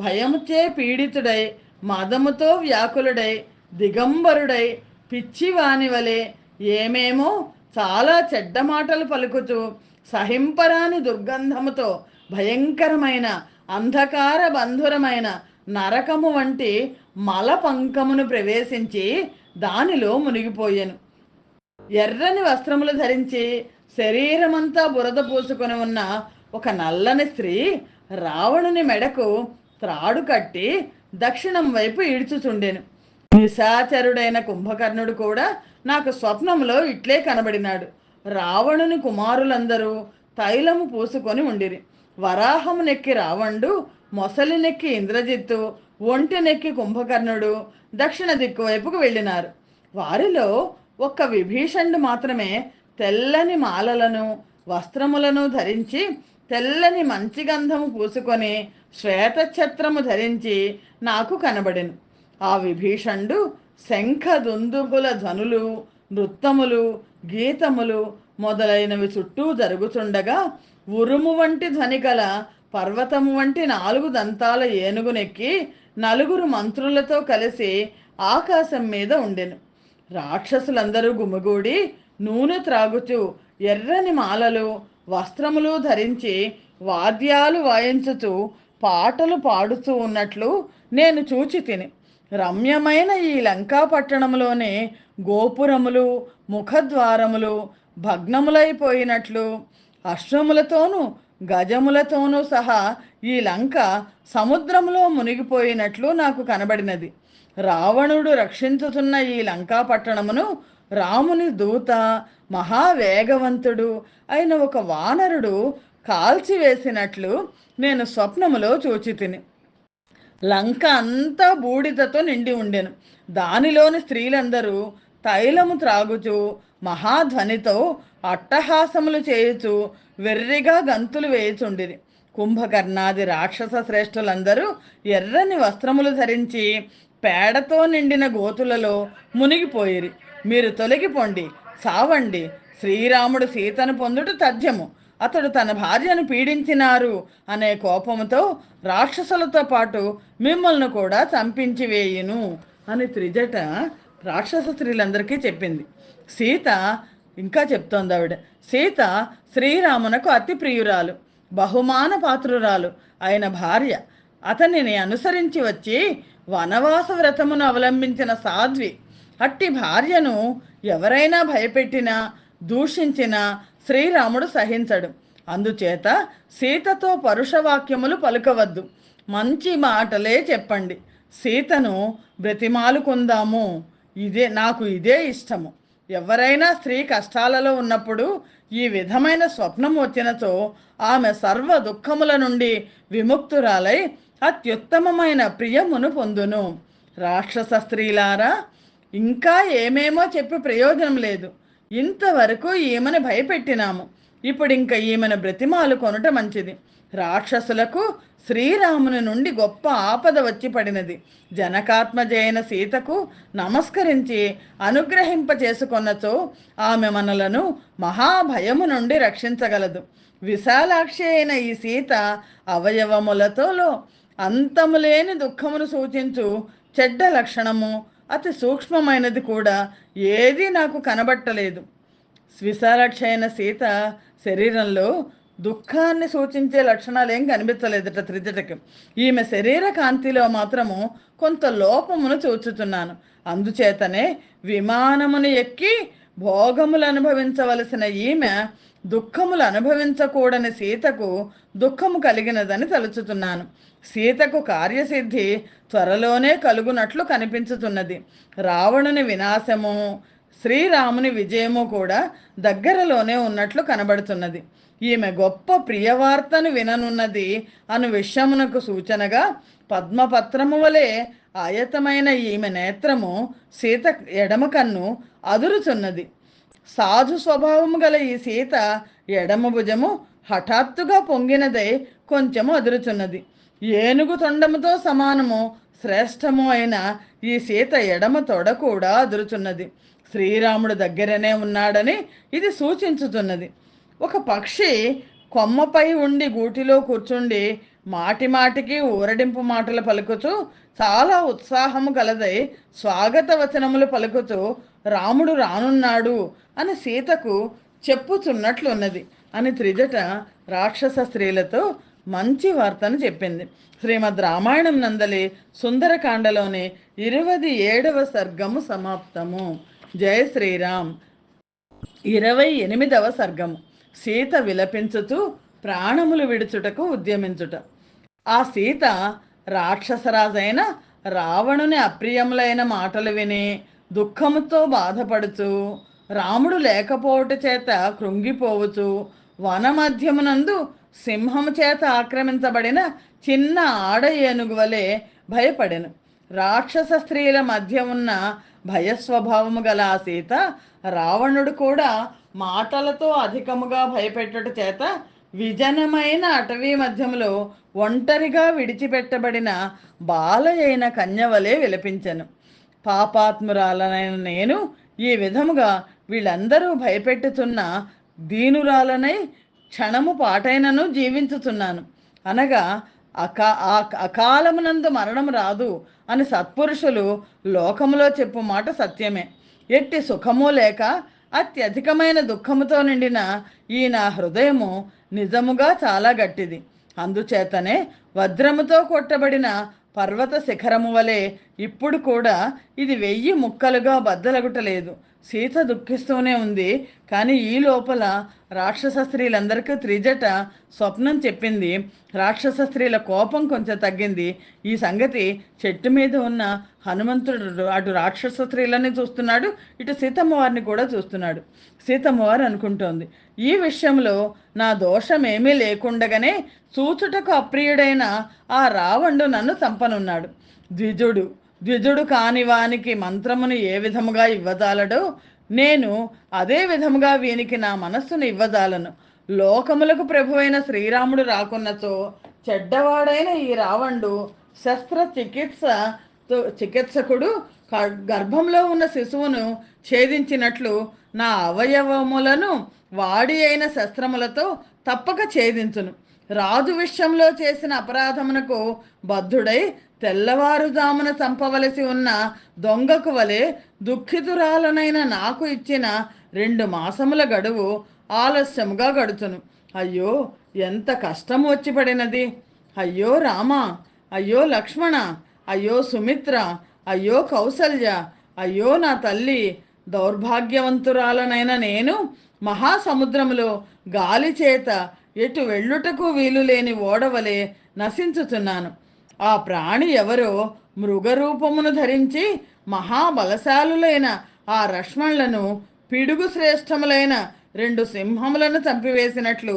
భయముచే పీడితుడై మదముతో వ్యాకులుడై దిగంబరుడై పిచ్చివాని వలె ఏమేమో చాలా చెడ్డ మాటలు పలుకుతూ సహింపరాని దుర్గంధముతో భయంకరమైన అంధకార బంధురమైన నరకము వంటి మల పంకమును ప్రవేశించి దానిలో మునిగిపోయాను. ఎర్రని వస్త్రములు ధరించి శరీరమంతా బురద పూసుకొని ఉన్న ఒక నల్లని స్త్రీ రావణుని మెడకు త్రాడు కట్టి దక్షిణం వైపు ఈడ్చుచుండెను. నిశాచరుడైన కుంభకర్ణుడు కూడా నాకు స్వప్నంలో ఇట్లే కనబడినాడు. రావణుని కుమారులందరూ తైలము పూసుకొని ఉండిరి. వరాహము నెక్కి రావణుడు, మొసలి నెక్కి ఇంద్రజిత్తు, ఒంటి నెక్కి కుంభకర్ణుడు దక్షిణ దిక్కు వైపుకు వెళ్ళినారు. వారిలో ఒక్క విభీషణుడు మాత్రమే తెల్లని మాలలను వస్త్రములను ధరించి తెల్లని మంచి గంధము పూసుకొని శ్వేతఛత్రము ధరించి నాకు కనబడెను. ఆ విభీషణుడు శంఖ దుందుభుల ధ్వనులు, నృత్తములు, గీతములు మొదలైనవి చుట్టూ జరుగుతుండగా ఉరుము వంటి ధ్వని గల పర్వతము వంటి 4 దంతాల ఏనుగునెక్కి 4 మంత్రులతో కలిసి ఆకాశం మీద ఉండెను. రాక్షసులందరూ గుమిగూడి నూనె త్రాగుచూ ఎర్రని మాలలు వస్త్రములు ధరించి వాద్యాలు వాయించుతూ పాటలు పాడుతూ ఉన్నట్లు నేను చూచి తిని. రమ్యమైన ఈ లంకా పట్టణంలోని గోపురములు ముఖద్వారములు భగ్నములైపోయినట్లు అశ్వములతోనూ గజములతోనూ సహా ఈ లంక సముద్రంలో మునిగిపోయినట్లు నాకు కనబడినది. రావణుడు రక్షించుతున్న ఈ లంకా పట్టణమును రాముని దూత మహావేగవంతుడు అయిన ఒక వానరుడు కాల్చివేసినట్లు నేను స్వప్నములో చూచి తిని. లంక అంతా బూడిదతో నిండి ఉండెను. దానిలోని స్త్రీలందరూ తైలము త్రాగుచూ మహాధ్వనితో అట్టహాసములు చేయుచు వెర్రిగా గంతులు వేయుచుండిరి. కుంభకర్ణాది రాక్షస శ్రేష్ఠులందరూ ఎర్రని వస్త్రములు ధరించి పేడతో నిండిన గోతులలో మునిగిపోయిరి. మీరు తొలగిపోండి, సావండి, శ్రీరాముడు సీతను పొందుట తథ్యము, అతడు తన భార్యను పీడించినారు అనే కోపముతో రాక్షసులతో పాటు మిమ్మల్ని కూడా చంపించి వేయును అని త్రిజట రాక్షస స్త్రీలందరికీ చెప్పింది. సీత ఇంకా చెప్తోంది ఆవిడ, సీత శ్రీరామునకు అతి ప్రియురాలు, బహుమాన పాత్రురాలు అయిన భార్య. అతనిని అనుసరించి వచ్చి వనవాస వ్రతమును అవలంబించిన సాధ్వి. అట్టి భార్యను ఎవరైనా భయపెట్టినా దూషించినా శ్రీరాముడు సహించడు. అందుచేత సీతతో పరుషవాక్యములు పలుకవద్దు, మంచి మాటలే చెప్పండి. సీతను బ్రతిమాలుకుందాము, నాకు ఇదే ఇష్టము. ఎవరైనా స్త్రీ కష్టాలలో ఉన్నప్పుడు ఈ విధమైన స్వప్నం వచ్చినచో ఆమె సర్వ దుఃఖముల నుండి విముక్తురాలై అత్యుత్తమమైన ప్రియమును పొందును. రాక్షస స్త్రీలారా, ఇంకా ఏమేమో చెప్పి ప్రయోజనం లేదు. ఇంతవరకు ఈమెను భయపెట్టినాము, ఇప్పుడు ఇంకా ఈమెను బ్రతిమాలు కొనుట మంచిది. రాక్షసులకు శ్రీరాముని నుండి గొప్ప ఆపద వచ్చి పడినది. జనకాత్మజైన సీతకు నమస్కరించి అనుగ్రహింప చేసుకొన్నచో ఆమె మనలను మహాభయము నుండి రక్షించగలదు. విశాలాక్షి అయిన ఈ సీత అవయవములతోలో అంతములేని దుఃఖమును సూచించు చెడ్డ లక్షణము అతి సూక్ష్మమైనది కూడా ఏదీ నాకు కనబట్టలేదు. విశాలాక్షి అయిన సీత శరీరంలో దుఃఖాన్ని సూచించే లక్షణాలు ఏం కనిపించలేదట త్రిజటకి. ఈమె శరీర కాంతిలో మాత్రము కొంత లోపమును చూచుతున్నాను. అందుచేతనే విమానమును ఎక్కి భోగములు అనుభవించవలసిన ఈమె దుఃఖములు అనుభవించకూడని సీతకు దుఃఖము కలిగినదని తలుచుతున్నాను. సీతకు కార్యసిద్ధి త్వరలోనే కలుగునట్లు కనిపించుతున్నది. రావణుని వినాశము శ్రీరాముని విజయము కూడా దగ్గరలోనే ఉన్నట్లు కనబడుతున్నది. ఈమె గొప్ప ప్రియవార్తను విననున్నది అను విషయమునకు సూచనగా పద్మపత్రము వలె ఆయతమైన ఈమె నేత్రము సీత ఎడమ కన్ను అదురుచున్నది. సాధు స్వభావము గల ఈ సీత ఎడమ భుజము హఠాత్తుగా పొంగినదై కొంచెము అదురుచున్నది. ఏనుగు తొండముతో సమానము శ్రేష్టము అయిన ఈ సీత ఎడమ తొడ కూడా అదురుచున్నది. శ్రీరాముడు దగ్గరనే ఉన్నాడని ఇది సూచించుతున్నది. ఒక పక్షి కొమ్మపై ఉండి గూటిలో కూర్చుండి మాటి మాటికి ఊరడింపు మాటలు పలుకుతూ చాలా ఉత్సాహము గలదై స్వాగత వచనములు పలుకుతూ రాముడు రానున్నాడు అని సీతకు చెప్పుచున్నట్లున్నది అని త్రిజట రాక్షస స్త్రీలతో మంచి వార్తను చెప్పింది. శ్రీమద్ రామాయణం నందలి సుందరకాండలోని 27వ సర్గము సమాప్తము. జయ శ్రీరామ్. 28వ సర్గము. సీత విలపించుతూ ప్రాణములు విడుచుటకు ఉద్యమించుట. ఆ సీత రాక్షసరాజైన రావణుని అప్రియములైన మాటలు విని దుఃఖముతో బాధపడుచు రాముడు లేకపోవట చేత కృంగిపోవచ్చు వనమధ్యమునందు సింహము చేత ఆక్రమించబడిన చిన్న ఆడ ఏనుగు వలె భయపడెను. రాక్షస స్త్రీల మధ్య ఉన్న భయస్వభావము గల ఆ సీత రావణుడు కూడా మాటలతో అధికముగా భయపెట్టుట చేత విజనమైన అటవీ మధ్యములో ఒంటరిగా విడిచిపెట్టబడిన బాల అయిన కన్యవలే విలపించెను. పాపాత్మురాలనైన నేను ఈ విధముగా వీళ్ళందరూ భయపెట్టుతున్న దీనురాలనై క్షణము పాటైనను జీవించుతున్నాను అనగా అకాలమునందు మరణం రాదు అని సత్పురుషులు లోకములో చెప్పు మాట సత్యమే. ఎట్టి సుఖము లేక అత్యధికమైన దుఃఖముతో నిండిన ఈ నా హృదయము నిజముగా చాలా గట్టిది. అందుచేతనే వజ్రముతో కొట్టబడిన పర్వత శిఖరము వలె ఇప్పుడు కూడా ఇది 1000 ముక్కలుగా బద్దలగుటలేదు. సీత దుఃఖిస్తూనే ఉంది. కానీ ఈ లోపల రాక్షస స్త్రీలందరికీ త్రిజట స్వప్నం చెప్పింది. రాక్షస స్త్రీల కోపం కొంచెం తగ్గింది. ఈ సంగతి చెట్టు మీద ఉన్న హనుమంతుడు అటు రాక్షస స్త్రీలని చూస్తున్నాడు, ఇటు సీతమ్మ వారిని కూడా చూస్తున్నాడు. సీతమ్మ వారు అనుకుంటోంది, ఈ విషయంలో నా దోషమేమీ లేకుండగానే చూచుటకు అప్రియుడైన ఆ రావణుడు నన్ను చంపనున్నాడు. ద్విజుడు కాని వానికి మంత్రమును ఏ విధముగా ఇవ్వజాలడో నేను అదే విధముగా వీనికి నా మనస్సును ఇవ్వజాలను. లోకములకు ప్రభువైన శ్రీరాముడు రాకున్నచో చెడ్డవాడైన ఈ రావణుడు చికిత్సకుడు గర్భంలో ఉన్న శిశువును ఛేదించినట్లు నా అవయవములను వాడి అయిన శస్త్రములతో తప్పక ఛేదించును. రాజు విషయంలో చేసిన అపరాధమునకు బద్ధుడై తెల్లవారుజామున చంపవలసి ఉన్న దొంగకు వలె దుఃఖితురాలనైన నాకు ఇచ్చిన 2 మాసముల గడువు ఆలస్యముగా గడుచును. అయ్యో ఎంత కష్టము వచ్చి పడినది. అయ్యో రామ, అయ్యో లక్ష్మణ, అయ్యో సుమిత్ర, అయ్యో కౌసల్య, అయ్యో నా తల్లి. దౌర్భాగ్యవంతురాలనైన నేను మహాసముద్రములో గాలి చేత ఎటు వెళ్ళుటకు వీలు లేని ఓడవలే నశించుతున్నాను. ఆ ప్రాణి ఎవరో మృగరూపమును ధరించి మహాబలశాలులైన ఆ లక్ష్మణులను పిడుగు శ్రేష్టములైన 2 సింహములను చంపివేసినట్లు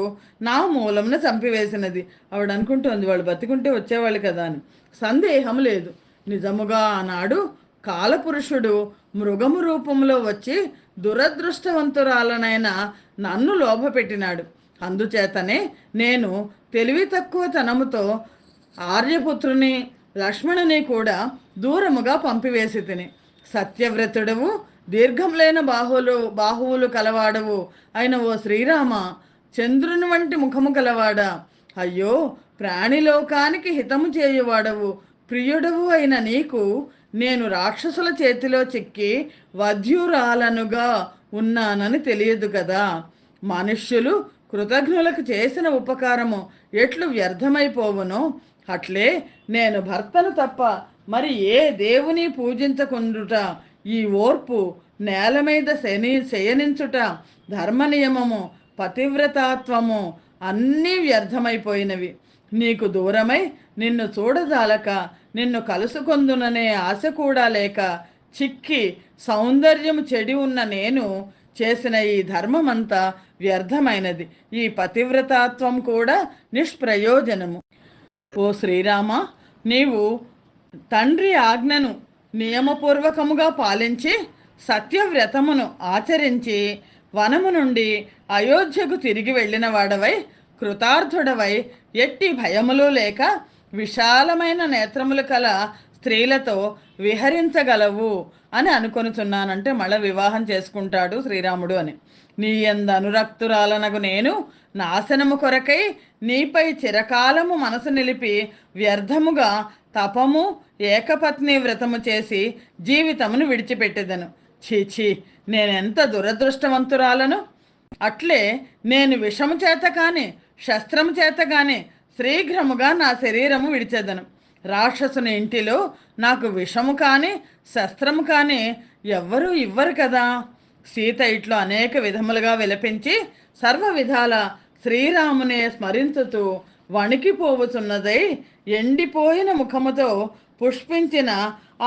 నా మూలమును చంపివేసినది. ఆవిడ అనుకుంటోంది, వాళ్ళు బతికుంటే వచ్చేవాళ్ళు కదా అని. సందేహం లేదు, నిజముగా ఆనాడు కాలపురుషుడు మృగము రూపంలో వచ్చి దురదృష్టవంతురాలనైన నన్ను లోభపెట్టినాడు. అందుచేతనే నేను తెలివి తక్కువ తనముతో ఆర్యపుత్రుని లక్ష్మణుని కూడా దూరముగా పంపివేసి తిని. సత్యవ్రతుడవు దీర్ఘములైన బాహువులు కలవాడవు అయిన ఓ శ్రీరామ, చంద్రుని వంటి ముఖము కలవాడా, అయ్యో ప్రాణిలోకానికి హితము చేయువాడవు ప్రియుడవు అయిన నీకు నేను రాక్షసుల చేతిలో చిక్కి వధ్యురాలనుగా ఉన్నానని తెలియదు కదా. మనుష్యులు కృతజ్ఞులకు చేసిన ఉపకారము ఎట్లు వ్యర్థమైపోవునో అట్లే నేను భర్తను తప్ప మరి ఏ దేవుని పూజించకుండుట, ఈ ఓర్పు, నేల మీద శయనించుట, ధర్మ నియమము, పతివ్రతాత్వము అన్నీ వ్యర్థమైపోయినవి. నీకు దూరమై నిన్ను చూడజాలక నిన్ను కలుసుకొందుననే ఆశ కూడా లేక చిక్కి సౌందర్యము చెడి ఉన్న నేను చేసిన ఈ ధర్మమంతా వ్యర్థమైనది. ఈ పతివ్రతాత్వం కూడా నిష్ప్రయోజనము. ఓ శ్రీరామ, నీవు తండ్రి ఆజ్ఞను నియమపూర్వకముగా పాలించి సత్యవ్రతమును ఆచరించి వనము నుండి అయోధ్యకు తిరిగి వెళ్ళిన వాడవై కృతార్థుడవై ఎట్టి భయములు లేక విశాలమైన నేత్రములు కల స్త్రీలతో విహరించగలవు అని అనుకొనుచున్నానంటే మళ్ళీ వివాహం చేసుకుంటాడు శ్రీరాముడు అని. నీ యందు అనురక్తురాలనగు నేను నాశనము కొరకై నీపై చిరకాలము మనసు నిలిపి వ్యర్థముగా తపము ఏకపత్ని వ్రతము చేసి జీవితమును విడిచిపెట్టెదను. చీచీ, నేనెంత దురదృష్టవంతురాలను! అట్లే నేను విషము చేత కాని శస్త్రము చేత కాని శీఘ్రముగా నా శరీరము విడిచెదను. రాక్షసుని ఇంటిలో నాకు విషము కానీ శస్త్రము కానీ ఎవ్వరూ ఇవ్వరు కదా. సీత ఇట్లు అనేక విధములుగా విలపించి సర్వ విధాల శ్రీరామునే స్మరించుతూ వణికిపోవుచున్నదై ఎండిపోయిన ముఖముతో పుష్పించిన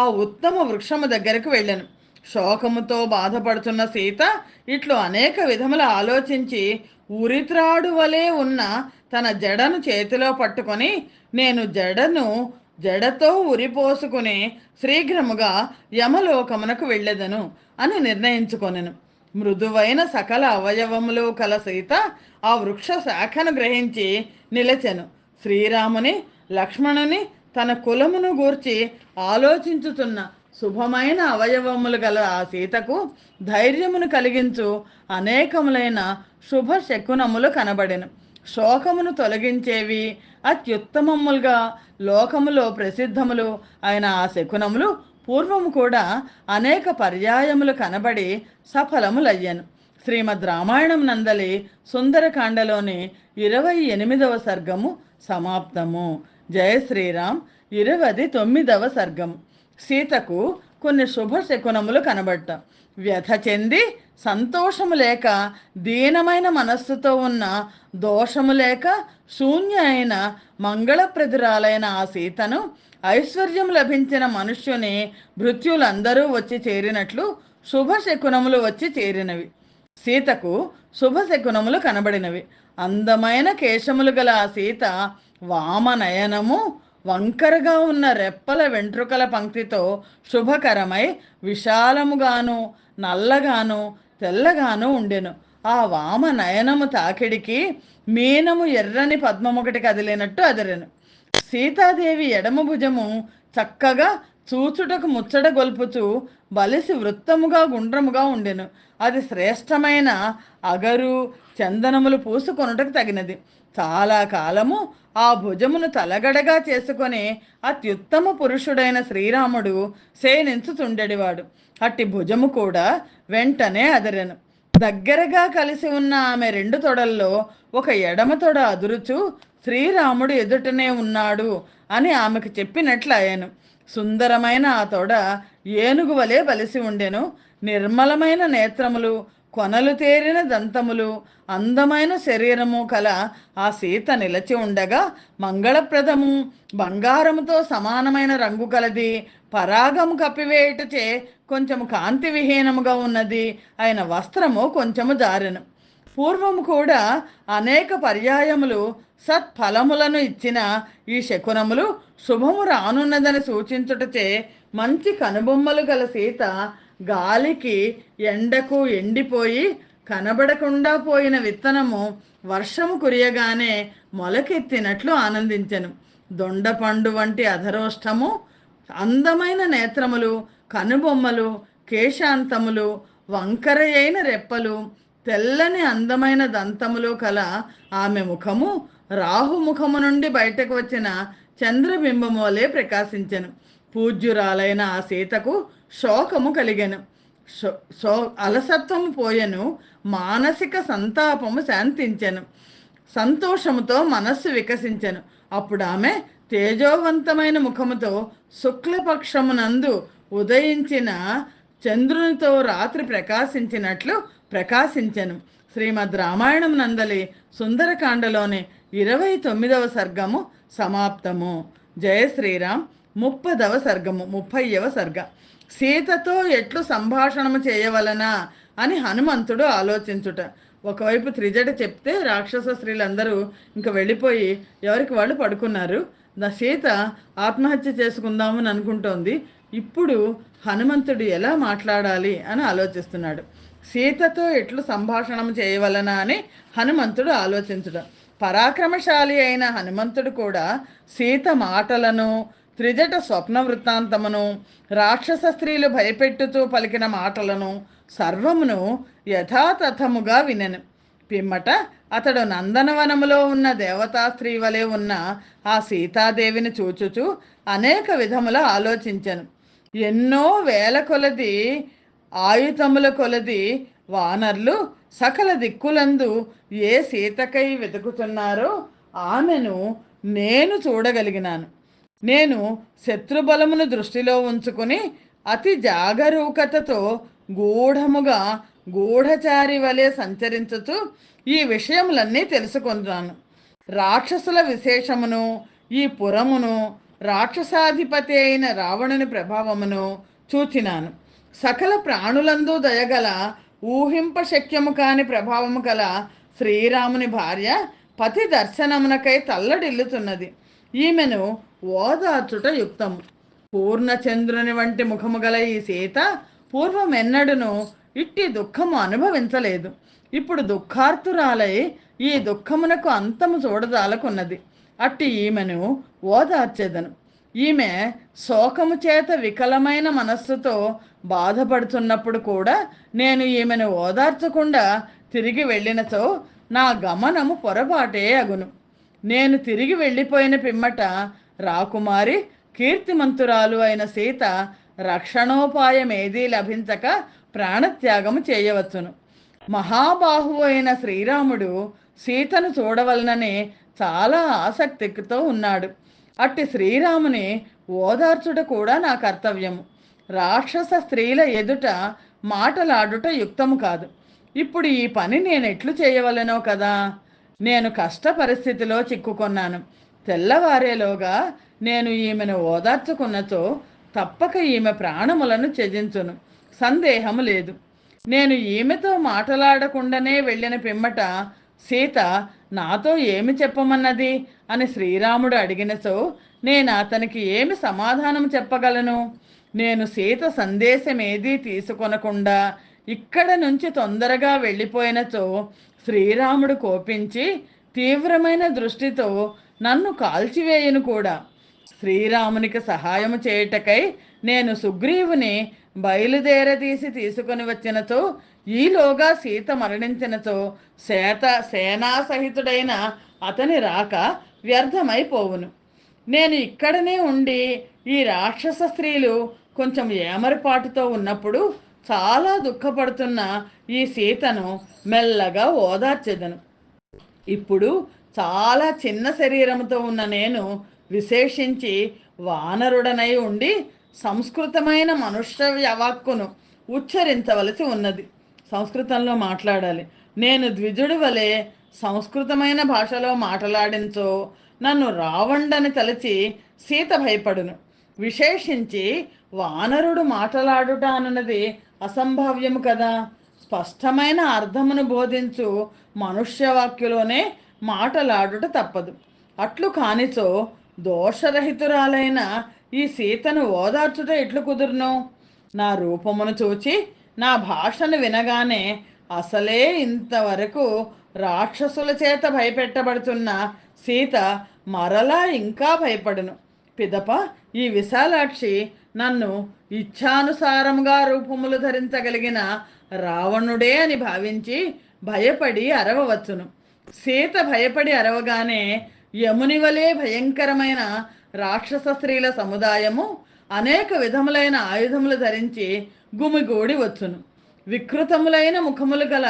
ఆ ఉత్తమ వృక్షము దగ్గరకు వెళ్ళాను. శోకముతో బాధపడుతున్న సీత ఇట్లు అనేక విధముల ఆలోచించి ఉరిత్రాడు వలె ఉన్న తన జడను చేతిలో పట్టుకొని నేను జడతో ఉరిపోసుకుని శీఘ్రముగా యమలోకమునకు వెళ్ళెదను అని నిర్ణయించుకొనెను. మృదువైన సకల అవయవములు కల సీత ఆ వృక్ష శాఖను గ్రహించి నిలచెను. శ్రీరాముని లక్ష్మణుని తన కులమును గూర్చి ఆలోచించుతున్న శుభమైన అవయవములు గల ఆ సీతకు ధైర్యమును కలిగించు అనేకములైన శుభ శకునములు కనబడెను. శోకమును తొలగించేవి అత్యుత్తమములుగా లోకములో ప్రసిద్ధములు అయిన ఆ శకునములు పూర్వము కూడా అనేక పర్యాయములు కనబడి సఫలములయ్యను. శ్రీమద్ రామాయణం నందలి సుందరకాండలోని 28వ సర్గము సమాప్తము. జయ శ్రీరామ్. 29వ సర్గము. సీతకు కొన్ని శుభ శకునములు కనబడ్డ వ్యథ చెంది సంతోషము లేక దీనమైన మనస్సుతో ఉన్న దోషము లేక శూన్య అయిన మంగళప్రదురాలైన ఆ సీతను ఐశ్వర్యం లభించిన మనుష్యుని భృత్యులందరూ వచ్చి చేరినట్లు శుభశకునములు వచ్చి చేరినవి. సీతకు శుభశకునములు కనబడినవి. అందమైన కేశములు గల ఆ సీత వామనయనము వంకరగా ఉన్న రెప్పల వెంట్రుకల పంక్తితో శుభకరమై విశాలముగాను నల్లగాను తెల్లగాను ఉండెను. ఆ వామ నయనము తాకిడికి మీనము ఎర్రని పద్మమొకటి కదిలినట్టు అదిరెను. సీతాదేవి ఎడమ భుజము చక్కగా చూచుటకు ముచ్చట గొల్పుచు బలిసి వృత్తముగా గుండ్రముగా ఉండెను. అది శ్రేష్టమైన అగరు చందనములు పూసుకొనుటకు తగినది. చాలా కాలము ఆ భుజమును తలగడగా చేసుకొని అత్యుత్తమ పురుషుడైన శ్రీరాముడు శయనించుచుండెడివాడు. అట్టి భుజము కూడా వెంటనే అదరెను. దగ్గరగా కలిసి ఉన్న ఆమె రెండు తొడల్లో ఒక ఎడమ తొడ అదురుచు శ్రీరాముడు ఎదుటనే ఉన్నాడు అని ఆమెకు చెప్పినట్లు అయ్యాను. సుందరమైన ఆ తొడ ఏనుగు వలె బలిసి ఉండెను. నిర్మలమైన నేత్రములు, కొనలు తేరిన దంతములు, అందమైన శరీరము కల ఆ సీత నిలచి ఉండగా మంగళప్రదము బంగారముతో సమానమైన రంగు కలది, పరాగము కప్పివేయుటచే కొంచెము కాంతి విహీనముగా ఉన్నది అయిన వస్త్రము కొంచెము జారెను. పూర్వము కూడా అనేక పర్యాయములు సత్ఫలములను ఇచ్చిన ఈ శకునములు శుభము రానున్నదని సూచించుటచే మంచి కనుబొమ్మలు గల సీత గాలికి ఎండకు ఎండిపోయి కనబడకుండా పోయిన విత్తనము వర్షము కురియగానే మొలకెత్తినట్లు ఆనందించెను. దొండపండు వంటి అధరోష్టము, అందమైన నేత్రములు, కనుబొమ్మలు, కేశాంతములు, వంకరయైన రెప్పలు, తెల్లని అందమైన దంతములు కల ఆమె ముఖము రాహుముఖము నుండి బయటకు వచ్చిన చంద్రబింబము వలె ప్రకాశించెను. పూజ్యురాలైన ఆ సీతకు శోకము కలిగెను. అలసత్వము పోయెను. మానసిక సంతాపము శాంతించెను. సంతోషముతో మనస్సు వికసించెను. అప్పుడు ఆమె తేజోవంతమైన ముఖముతో శుక్లపక్షమునందు ఉదయించిన చంద్రునితో రాత్రి ప్రకాశించినట్లు ప్రకాశించెను. శ్రీమద్ రామాయణం నందలి సుందరకాండలోని 29వ సర్గము సమాప్తము. జయ శ్రీరామ్. 30వ సర్గము 30వ సర్గ. సీతతో ఎట్లు సంభాషణము చేయవలనా అని హనుమంతుడు ఆలోచించుట. ఒకవైపు త్రిజట చెప్తే రాక్షస స్త్రీలందరూ ఇంకా వెళ్ళిపోయి ఎవరికి వాళ్ళు పడుకున్నారు. సీత ఆత్మహత్య చేసుకుందామని అనుకుంటోంది. ఇప్పుడు హనుమంతుడు ఎలా మాట్లాడాలి అని ఆలోచిస్తున్నాడు. సీతతో ఎట్లు సంభాషణం చేయవలనా అని హనుమంతుడు ఆలోచించుట. పరాక్రమశాలి అయిన హనుమంతుడు కూడా సీత మాటలను, త్రిజట స్వప్న వృత్తాంతమును, రాక్షస స్త్రీలు భయపెట్టుతూ పలికిన మాటలను సర్వమును యథాతథముగా వినెను. పిమ్మట అతడు నందనవనములో ఉన్న దేవతా స్త్రీ వలె ఉన్న ఆ సీతాదేవిని చూచుచూ అనేక విధముల ఆలోచించెను. ఎన్నో వేల కొలది ఆయుధముల కొలది వానర్లు సకల దిక్కులందు ఏ సీతకై వెతుకుతున్నారో ఆమెను నేను చూడగలిగినాను. నేను శత్రుబలమును దృష్టిలో ఉంచుకుని అతి జాగరూకతతో గూఢముగా గూఢచారి వలె సంచరించుతూ ఈ విషయములన్నీ తెలుసుకున్నాను. రాక్షసుల విశేషమును, ఈ పురమును, రాక్షసాధిపతి అయిన రావణుని ప్రభావమును చూచినాను. సకల ప్రాణులందు దయగల, ఊహింప శక్యము కాని ప్రభావము కల శ్రీరాముని భార్య పతి దర్శనమునకై తల్లడిల్లుతున్నది. ఈమెను ఓదార్చుట యుక్తము. పూర్ణచంద్రుని వంటి ముఖము గల ఈ సీత పూర్వమెన్నడును ఇట్టి దుఃఖము అనుభవించలేదు. ఇప్పుడు దుఃఖార్తురాలై ఈ దుఃఖమునకు అంతము చూడదాలకున్నది. అట్టి ఈమెను ఓదార్చెదను. ఈమె శోకము చేత వికలమైన మనస్సుతో బాధపడుతున్నప్పుడు కూడా నేను ఈమెను ఓదార్చకుండా తిరిగి వెళ్ళినచో నా గమనము పొరపాటే అగును. నేను తిరిగి వెళ్ళిపోయిన పిమ్మట రాకుమారి కీర్తిమంతురాలు అయిన సీత రక్షణోపాయమేదీ లభించక ప్రాణత్యాగము చేయవచ్చును. మహాబాహువు అయిన శ్రీరాముడు సీతను చూడవలనని చాలా ఆసక్తితో ఉన్నాడు. అట్టి శ్రీరాముని ఓదార్చుట కూడా నా కర్తవ్యము. రాక్షస స్త్రీల ఎదుట మాటలాడుట యుక్తము కాదు. ఇప్పుడు ఈ పని నేను ఎట్లు చేయవలెనో కదా. నేను కష్ట పరిస్థితిలో చిక్కుకొన్నాను. తెల్లవారేలోగా నేను ఈమెను ఓదార్చుకున్నచో తప్పక ఈమె ప్రాణములను త్యజించును, సందేహము లేదు. నేను ఈమెతో మాట్లాడకుండానే వెళ్ళిన పిమ్మట సీత నాతో ఏమి చెప్పమన్నది అని శ్రీరాముడు అడిగినచో నేను అతనికి ఏమి సమాధానం చెప్పగలను? నేను సీత సందేశమేదీ తీసుకొనకుండా ఇక్కడ నుంచి తొందరగా వెళ్ళిపోయినచో శ్రీరాముడు కోపించి తీవ్రమైన దృష్టితో నన్ను కాల్చివేయును కూడా. శ్రీరామునికి సహాయము చేయుటకై నేను సుగ్రీవుని బయలుదేరదీసి తీసుకొని వచ్చినచో ఈలోగా సీత మరణించినచో సేనాసహితుడైన అతని రాక వ్యర్థమైపోవును. నేను ఇక్కడనే ఉండి ఈ రాక్షస స్త్రీలు కొంచెం ఏమరపాటుతో ఉన్నప్పుడు చాలా దుఃఖపడుతున్న ఈ సీతను మెల్లగా ఓదార్చెదను. ఇప్పుడు చాలా చిన్న శరీరంతో ఉన్న నేను విశేషించి వానరుడనై ఉండి సంస్కృతమైన మనుష్య వాక్కును ఉచ్చరించవలసి ఉన్నది. సంస్కృతంలో మాట్లాడాలి. నేను ద్విజుడి వలె సంస్కృతమైన భాషలో మాట్లాడించో నన్ను రావణుడని తలచి సీత భయపడును. విశేషించి వానరుడు మాట్లాడుట అన్నది అసంభావ్యము కదా. స్పష్టమైన అర్థమును బోధించు మనుష్యవాక్యులోనే మాటలాడుట తప్పదు. అట్లు కానిచో దోషరహితురాలైన ఈ సీతను ఓదార్చుట ఎట్లు కుదురును? నా రూపమును చూచి నా భాషను వినగానే అసలే ఇంతవరకు రాక్షసుల చేత భయపెట్టబడుతున్న సీత మరలా ఇంకా భయపడును. పిదప ఈ విశాలాక్షి నన్ను ఇచ్ఛానుసారముగా రూపములు ధరించగలిగిన రావణుడే అని భావించి భయపడి అరవవచ్చును. సీత భయపడి అరవగానే యముని వలె భయంకరమైన రాక్షస స్త్రీల సముదాయము అనేక విధములైన ఆయుధములు ధరించి గుమిగూడి వచ్చును. వికృతములైన ముఖములు గల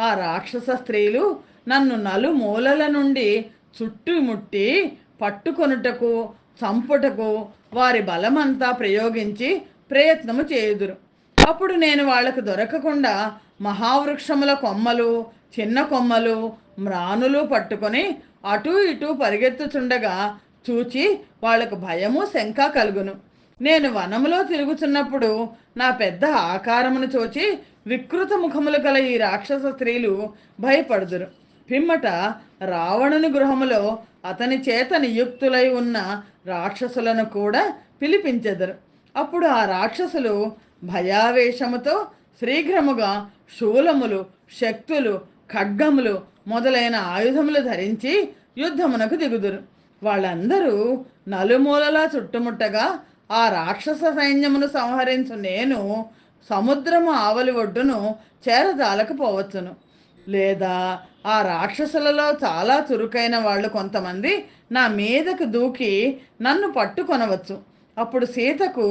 ఆ రాక్షస స్త్రీలు నన్ను నలుమూలల నుండి చుట్టుముట్టి పట్టుకొనుటకు, చంపుటకు వారి బలమంతా ప్రయోగించి ప్రయత్నము చేయుదురు. అప్పుడు నేను వాళ్లకు దొరకకుండా మహావృక్షముల కొమ్మలు, చిన్న కొమ్మలు, మ్రానులు పట్టుకొని అటూ ఇటూ పరిగెత్తుచుండగా చూచి వాళ్లకు భయము, శంక కలుగును. నేను వనములో తిరుగుతున్నప్పుడు నా పెద్ద ఆకారమును చూచి వికృత ముఖములు గల ఈ రాక్షస స్త్రీలు భయపడుదురు. పిమ్మట రావణుని గృహములో అతని చేత నియుక్తులై ఉన్న రాక్షసులను కూడా పిలిపించెదరు. అప్పుడు ఆ రాక్షసులు భయావేశముతో శీఘ్రముగా శూలములు, శక్తులు, ఖడ్గములు, మొదలైన ఆయుధములు ధరించి యుద్ధమునకు దిగుదురు. వాళ్ళందరూ నలుమూలలా చుట్టుముట్టగా ఆ రాక్షస సైన్యమును సంహరించు నేను సముద్రము ఆవలి ఒడ్డును చేరజాలకపోవచ్చును. లేదా ఆ రాక్షసులలో చాలా చురుకైన వాళ్ళు కొంతమంది నా మీదకు దూకి నన్ను పట్టుకొనవచ్చు. అప్పుడు సీతకు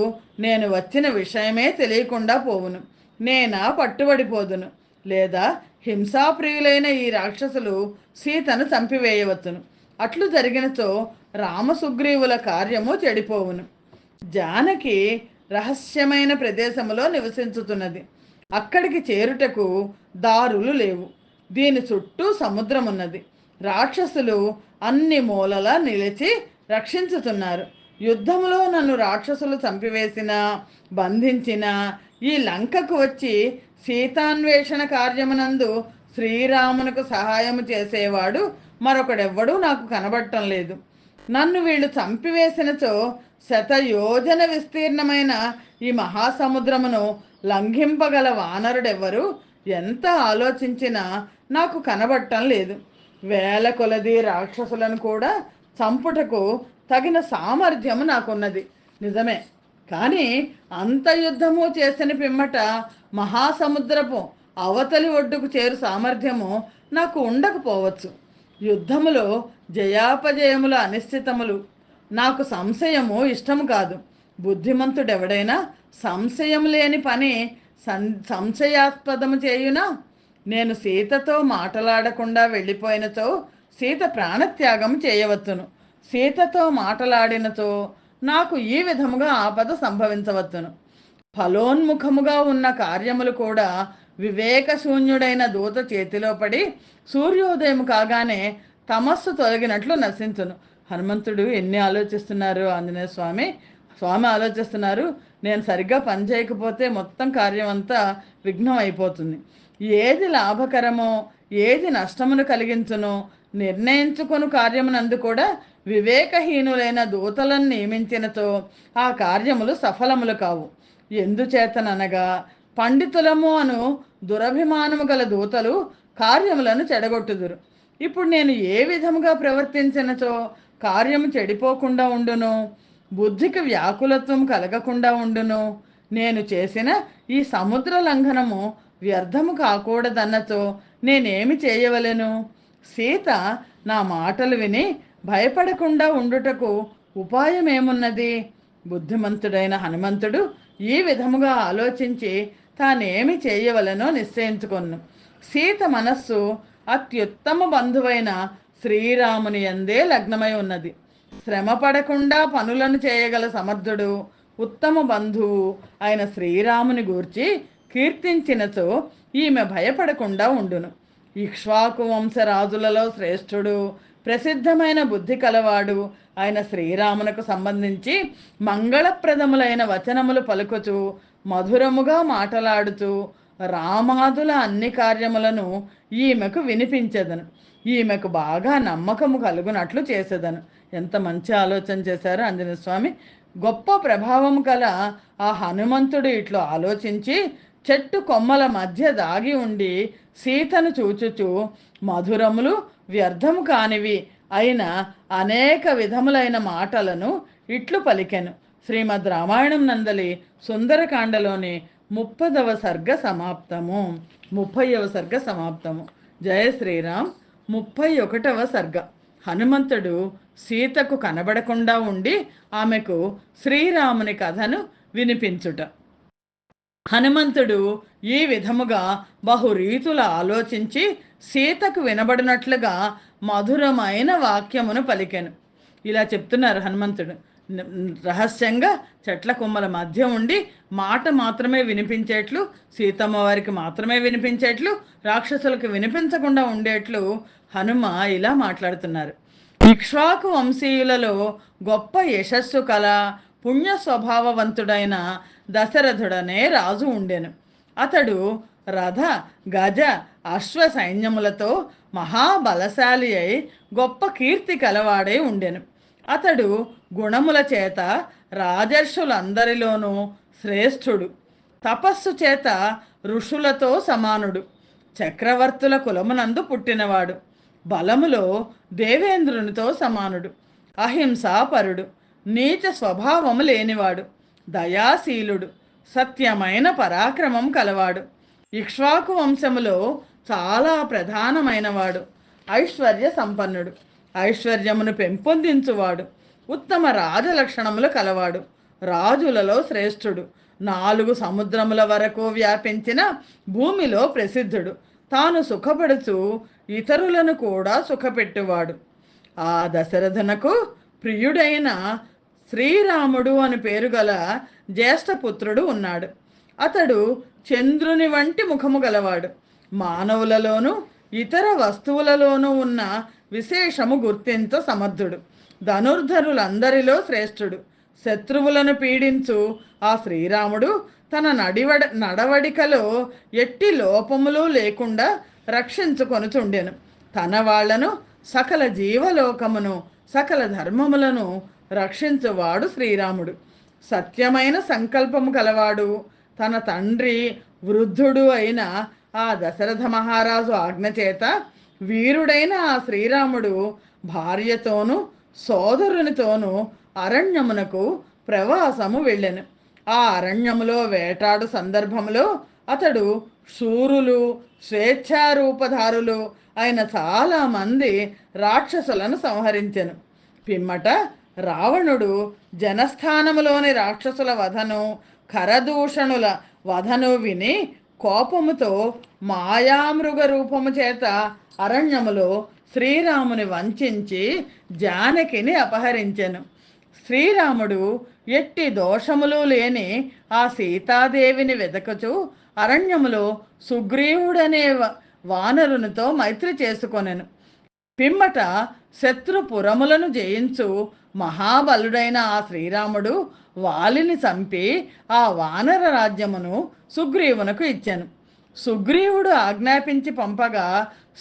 నేను వచ్చిన విషయమే తెలియకుండా పోవును. నేనా పట్టుబడిపోదును. లేదా హింసాప్రియులైన ఈ రాక్షసులు సీతను చంపివేయవచ్చును. అట్లు జరిగినచో రామసుగ్రీవుల కార్యము చెడిపోవును. జానకి రహస్యమైన ప్రదేశములో నివసించుతున్నది. అక్కడికి చేరుటకు దారులు లేవు. దీని చుట్టూ సముద్రమున్నది. రాక్షసులు అన్ని మూలలా నిలిచి రక్షించుతున్నారు. యుద్ధములో నన్ను రాక్షసులు చంపివేసినా బంధించిన ఈ లంకకు వచ్చి సీతాన్వేషణ కార్యమునందు శ్రీరామునకు సహాయము చేసేవాడు మరొకడెవ్వడూ నాకు కనబడటం లేదు. నన్ను వీళ్ళు చంపివేసినచో శతయోజన విస్తీర్ణమైన ఈ మహాసముద్రమును లంఘింపగల వానరుడెవ్వరు ఎంత ఆలోచించినా నాకు కనబడటం లేదు. వేల కొలది రాక్షసులను కూడా చంపుటకు తగిన సామర్థ్యము నాకున్నది నిజమే. కానీ అంత యుద్ధము చేసిన పిమ్మట మహాసముద్రపు అవతలి ఒడ్డుకు చేరు సామర్థ్యము నాకు ఉండకపోవచ్చు. యుద్ధములో జయాపజయముల అనిశ్చితములు నాకు సంశయము ఇష్టము కాదు. బుద్ధిమంతుడెవడైనా సంశయం లేని పని సంశయాస్పదము చేయునా? నేను సీతతో మాటలాడకుండా వెళ్ళిపోయినచో సీత ప్రాణత్యాగం చేయవచ్చును. సీతతో మాటలాడినచో నాకు ఈ విధముగా ఆపద సంభవించవచ్చును. ఫలోన్ముఖముగా ఉన్న కార్యములు కూడా వివేకశూన్యుడైన దూత చేతిలో పడి సూర్యోదయం కాగానే తమస్సు తొలగినట్లు నశించును. హనుమంతుడు ఎన్ని ఆలోచిస్తున్నారు ఆంజనేయ స్వామి. స్వామి ఆలోచిస్తున్నారు, నేను సరిగ్గా పనిచేయకపోతే మొత్తం కార్యం అంతా విఘ్నం అయిపోతుంది. ఏది లాభకరమో ఏది నష్టమును కలిగించునో నిర్ణయించుకొను కార్యమునందు కూడా వివేకహీనులైన దూతలను నియమించినతో ఆ కార్యములు సఫలములు కావు. ఎందుచేతననగా పండితులము అను దురభిమానము గల దూతలు కార్యములను చెడగొట్టుదురు. ఇప్పుడు నేను ఏ విధముగా ప్రవర్తించినచో కార్యము చెడిపోకుండా ఉండును, బుద్ధికి వ్యాకులత్వం కలగకుండా ఉండును? నేను చేసిన ఈ సముద్ర లంఘనము వ్యర్థము కాకూడదన్నచో నేనేమి చేయవలెను? సీత నా మాటలు విని భయపడకుండా ఉండుటకు ఉపాయమేమున్నది? బుద్ధిమంతుడైన హనుమంతుడు ఈ విధముగా ఆలోచించి తానేమి చేయవలనో నిశ్చయించుకొను. సీత మనస్సు అత్యుత్తమ బంధువైన శ్రీరాముని యందే లగ్నమై ఉన్నది. శ్రమ పడకుండా పనులను చేయగల సమర్థుడు ఉత్తమ బంధువు అయిన శ్రీరాముని గూర్చి కీర్తించినచో ఈమె భయపడకుండా ఉండును. ఇక్ష్వాకు వంశరాజులలో శ్రేష్ఠుడు ప్రసిద్ధమైన బుద్ధి కలవాడు ఆయన శ్రీరామునకు సంబంధించి మంగళప్రదములైన వచనములు పలుకుచు మధురముగా మాటలాడుచు రామాదుల అన్ని కార్యములను ఈమెకు వినిపించదను. ఈమెకు బాగా నమ్మకము కలుగునట్లు చేసేదను. ఎంత మంచి ఆలోచన చేశారు ఆంజనేయ స్వామి. గొప్ప ప్రభావం గల ఆ హనుమంతుడు ఇట్లు ఆలోచించి చెట్టు కొమ్మల మధ్య దాగి ఉండి సీతను చూచుచు మధురములు వ్యర్థము కానివి అయిన అనేక విధములైన మాటలను ఇట్లు పలికెను. శ్రీమద్ రామాయణం నందలి సుందరకాండలోని 30వ సర్గ సమాప్తము. 30వ సర్గ సమాప్తము. జయ శ్రీరామ్. 31వ సర్గ. హనుమంతుడు సీతకు కనబడకుండా ఉండి ఆమెకు శ్రీరాముని కథను వినిపించుట. హనుమంతుడు ఈ విధముగా బహురీతుల ఆలోచించి సీతకు వినబడినట్లుగా మధురమైన వాక్యమును పలికెను. ఇలా చెప్తున్నారు హనుమంతుడు. రహస్యంగా చెట్ల కొమ్మల మధ్య ఉండి మాట మాత్రమే వినిపించేట్లు, సీతమ్మ వారికి మాత్రమే వినిపించేట్లు, రాక్షసులకు వినిపించకుండా ఉండేట్లు హనుమ ఇలా మాట్లాడుతున్నారు. ఇక్ష్వాకు వంశీయులలో గొప్ప యశస్సు కల పుణ్య స్వభావవంతుడైన దశరథుడనే రాజు ఉండెను. అతడు రథ గజ అశ్వ సైన్యములతో మహాబలశాలి అయి గొప్ప కీర్తి కలవాడై ఉండెను. అతడు గుణముల చేత రాజర్షులందరిలోనూ శ్రేష్ఠుడు, తపస్సు చేత ఋషులతో సమానుడు, చక్రవర్తుల కులమునందు పుట్టినవాడు. బలములో దేవేంద్రునితో సమానుడు. అహింసాపరుడు. నీచ స్వభావము లేనివాడు. దయాశీలుడు. సత్యమైన పరాక్రమం కలవాడు. ఇక్ష్వాకు వంశములో చాలా ప్రధానమైనవాడు. ఐశ్వర్య సంపన్నుడు. ఐశ్వర్యమును పెంపొందించువాడు. ఉత్తమ రాజలక్షణములు కలవాడు. రాజులలో శ్రేష్ఠుడు. 4 సముద్రముల వరకు వ్యాపించిన భూమిలో ప్రసిద్ధుడు. తాను సుఖపడుచు ఇతరులను కూడా సుఖపెట్టువాడు. ఆ దశరథునకు ప్రియుడైన శ్రీరాముడు అని పేరు గల జ్యేష్ఠపుత్రుడు ఉన్నాడు. అతడు చంద్రుని వంటి ముఖము గలవాడు. మానవులలోనూ ఇతర వస్తువులలోనూ ఉన్న విశేషము గుర్తించ సమర్థుడు. ధనుర్ధరులందరిలో శ్రేష్ఠుడు. శత్రువులను పీడించు ఆ శ్రీరాముడు తన నడవడికలో ఎట్టి లోపములు లేకుండా రక్షించుకొనుచుండెను. తన వాళ్లను, సకల జీవలోకమును, సకల ధర్మములను రక్షించువాడు శ్రీరాముడు. సత్యమైన సంకల్పము కలవాడు. తన తండ్రి వృద్ధుడు అయిన ఆ దశరథ మహారాజు ఆజ్ఞ చేత వీరుడైన ఆ శ్రీరాముడు భార్యతోనూ సోదరునితోనూ అరణ్యమునకు ప్రవాసము వెళ్ళెను. ఆ అరణ్యములో వేటాడు సందర్భములో అతడు శూరులు, స్వేచ్ఛారూపధారులు అయిన చాలామంది రాక్షసులను సంహరించెను. పిమ్మట రావణుడు జనస్థానములోని రాక్షసుల వధను, ఖరదూషణుల వధను విని కోపముతో మాయామృగ రూపము చేత అరణ్యములో శ్రీరాముని వంచించి జానకిని అపహరించెను. శ్రీరాముడు ఎట్టి దోషములు లేని ఆ సీతాదేవిని వెదకచు అరణ్యములో సుగ్రీవుడనే వానరునితో మైత్రి చేసుకొనెను. పిమ్మట శత్రుపురములను జయించు మహాబలుడైన ఆ శ్రీరాముడు వాలిని చంపి ఆ వానర రాజ్యమును సుగ్రీవునకు ఇచ్చెను. సుగ్రీవుడు ఆజ్ఞాపించి పంపగా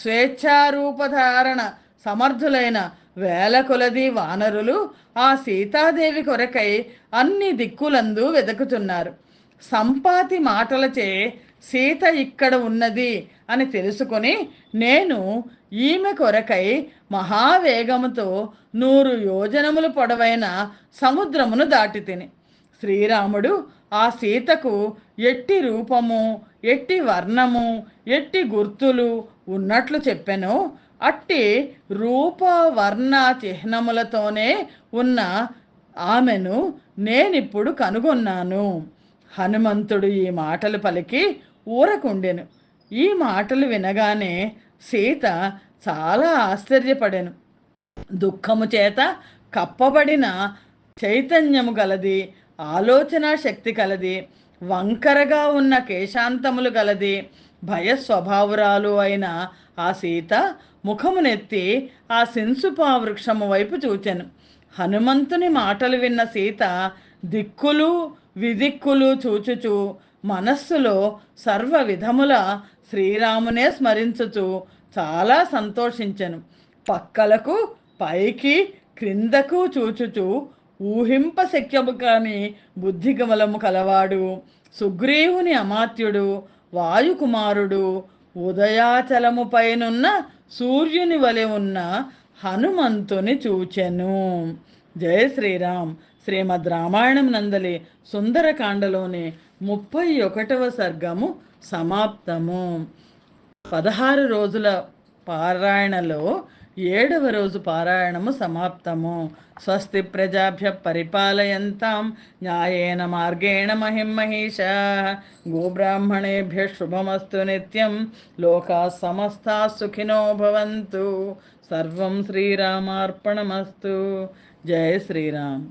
స్వేచ్ఛారూపధారణ సమర్థులైన వేల కొలది వానరులు ఆ సీతాదేవి కొరకై అన్ని దిక్కులందు వెతుకుతున్నారు. సంపాతి మాటలచే సీత ఇక్కడ ఉన్నది అని తెలుసుకొని నేను ఈమె కొరకై మహావేగముతో 100 యోజనములు పొడవైన సముద్రమును దాటి తిని శ్రీరాముడు ఆ సీతకు ఎట్టి రూపము, ఎట్టి వర్ణము, ఎట్టి గుర్తులు ఉన్నట్లు చెప్పెను. అట్టి రూప వర్ణ చిహ్నములతోనే ఉన్న ఆమెను నేనిప్పుడు కనుగొన్నాను. హనుమంతుడు ఈ మాటలు పలికి ఊరకుండెను. ఈ మాటలు వినగానే సీత చాలా ఆశ్చర్యపడెను. దుఃఖము చేత కప్పబడిన చైతన్యము గలది, ఆలోచన శక్తి కలది, వంకరగా ఉన్న కేశాంతములు గలది, భయస్వభావురాలు అయిన ఆ సీత ముఖమునెత్తి ఆ శింసుపా వృక్షము వైపు చూచెను. హనుమంతుని మాటలు విన్న సీత దిక్కులు విదిక్కులు చూచుచు మనస్సులో సర్వ విధముల శ్రీరామునే స్మరించుచు చాలా సంతోషించెను. పక్కలకు పైకి క్రిందకు చూచుచు ఊహింపశక్యము కాని బుద్ధిగమలము కలవాడు సుగ్రీవుని అమాత్యుడు వాయుకుమారుడు ఉదయాచలము పైనున్న సూర్యుని వలె ఉన్న హనుమంతుని చూచెను. జయ శ్రీరామ్. శ్రీమద్ రామాయణం నందలి సుందరకాండలోని 31వ సర్గము సమాప్తము. 16 రోజుల పారాయణలో 7వ రోజు పారాయణము సమాప్తము. స్వస్తి ప్రజాభ్య పరిపాలయంతాం న్యాయేన మార్గేణ మహిం మహిషాః గోబ్రాహ్మణేభ్య శుభమస్తు నిత్యం. లోకాః సమస్తాః సుఖినో భవంతు. సర్వం శ్రీరామార్పణమస్తు. జయ శ్రీరామ్.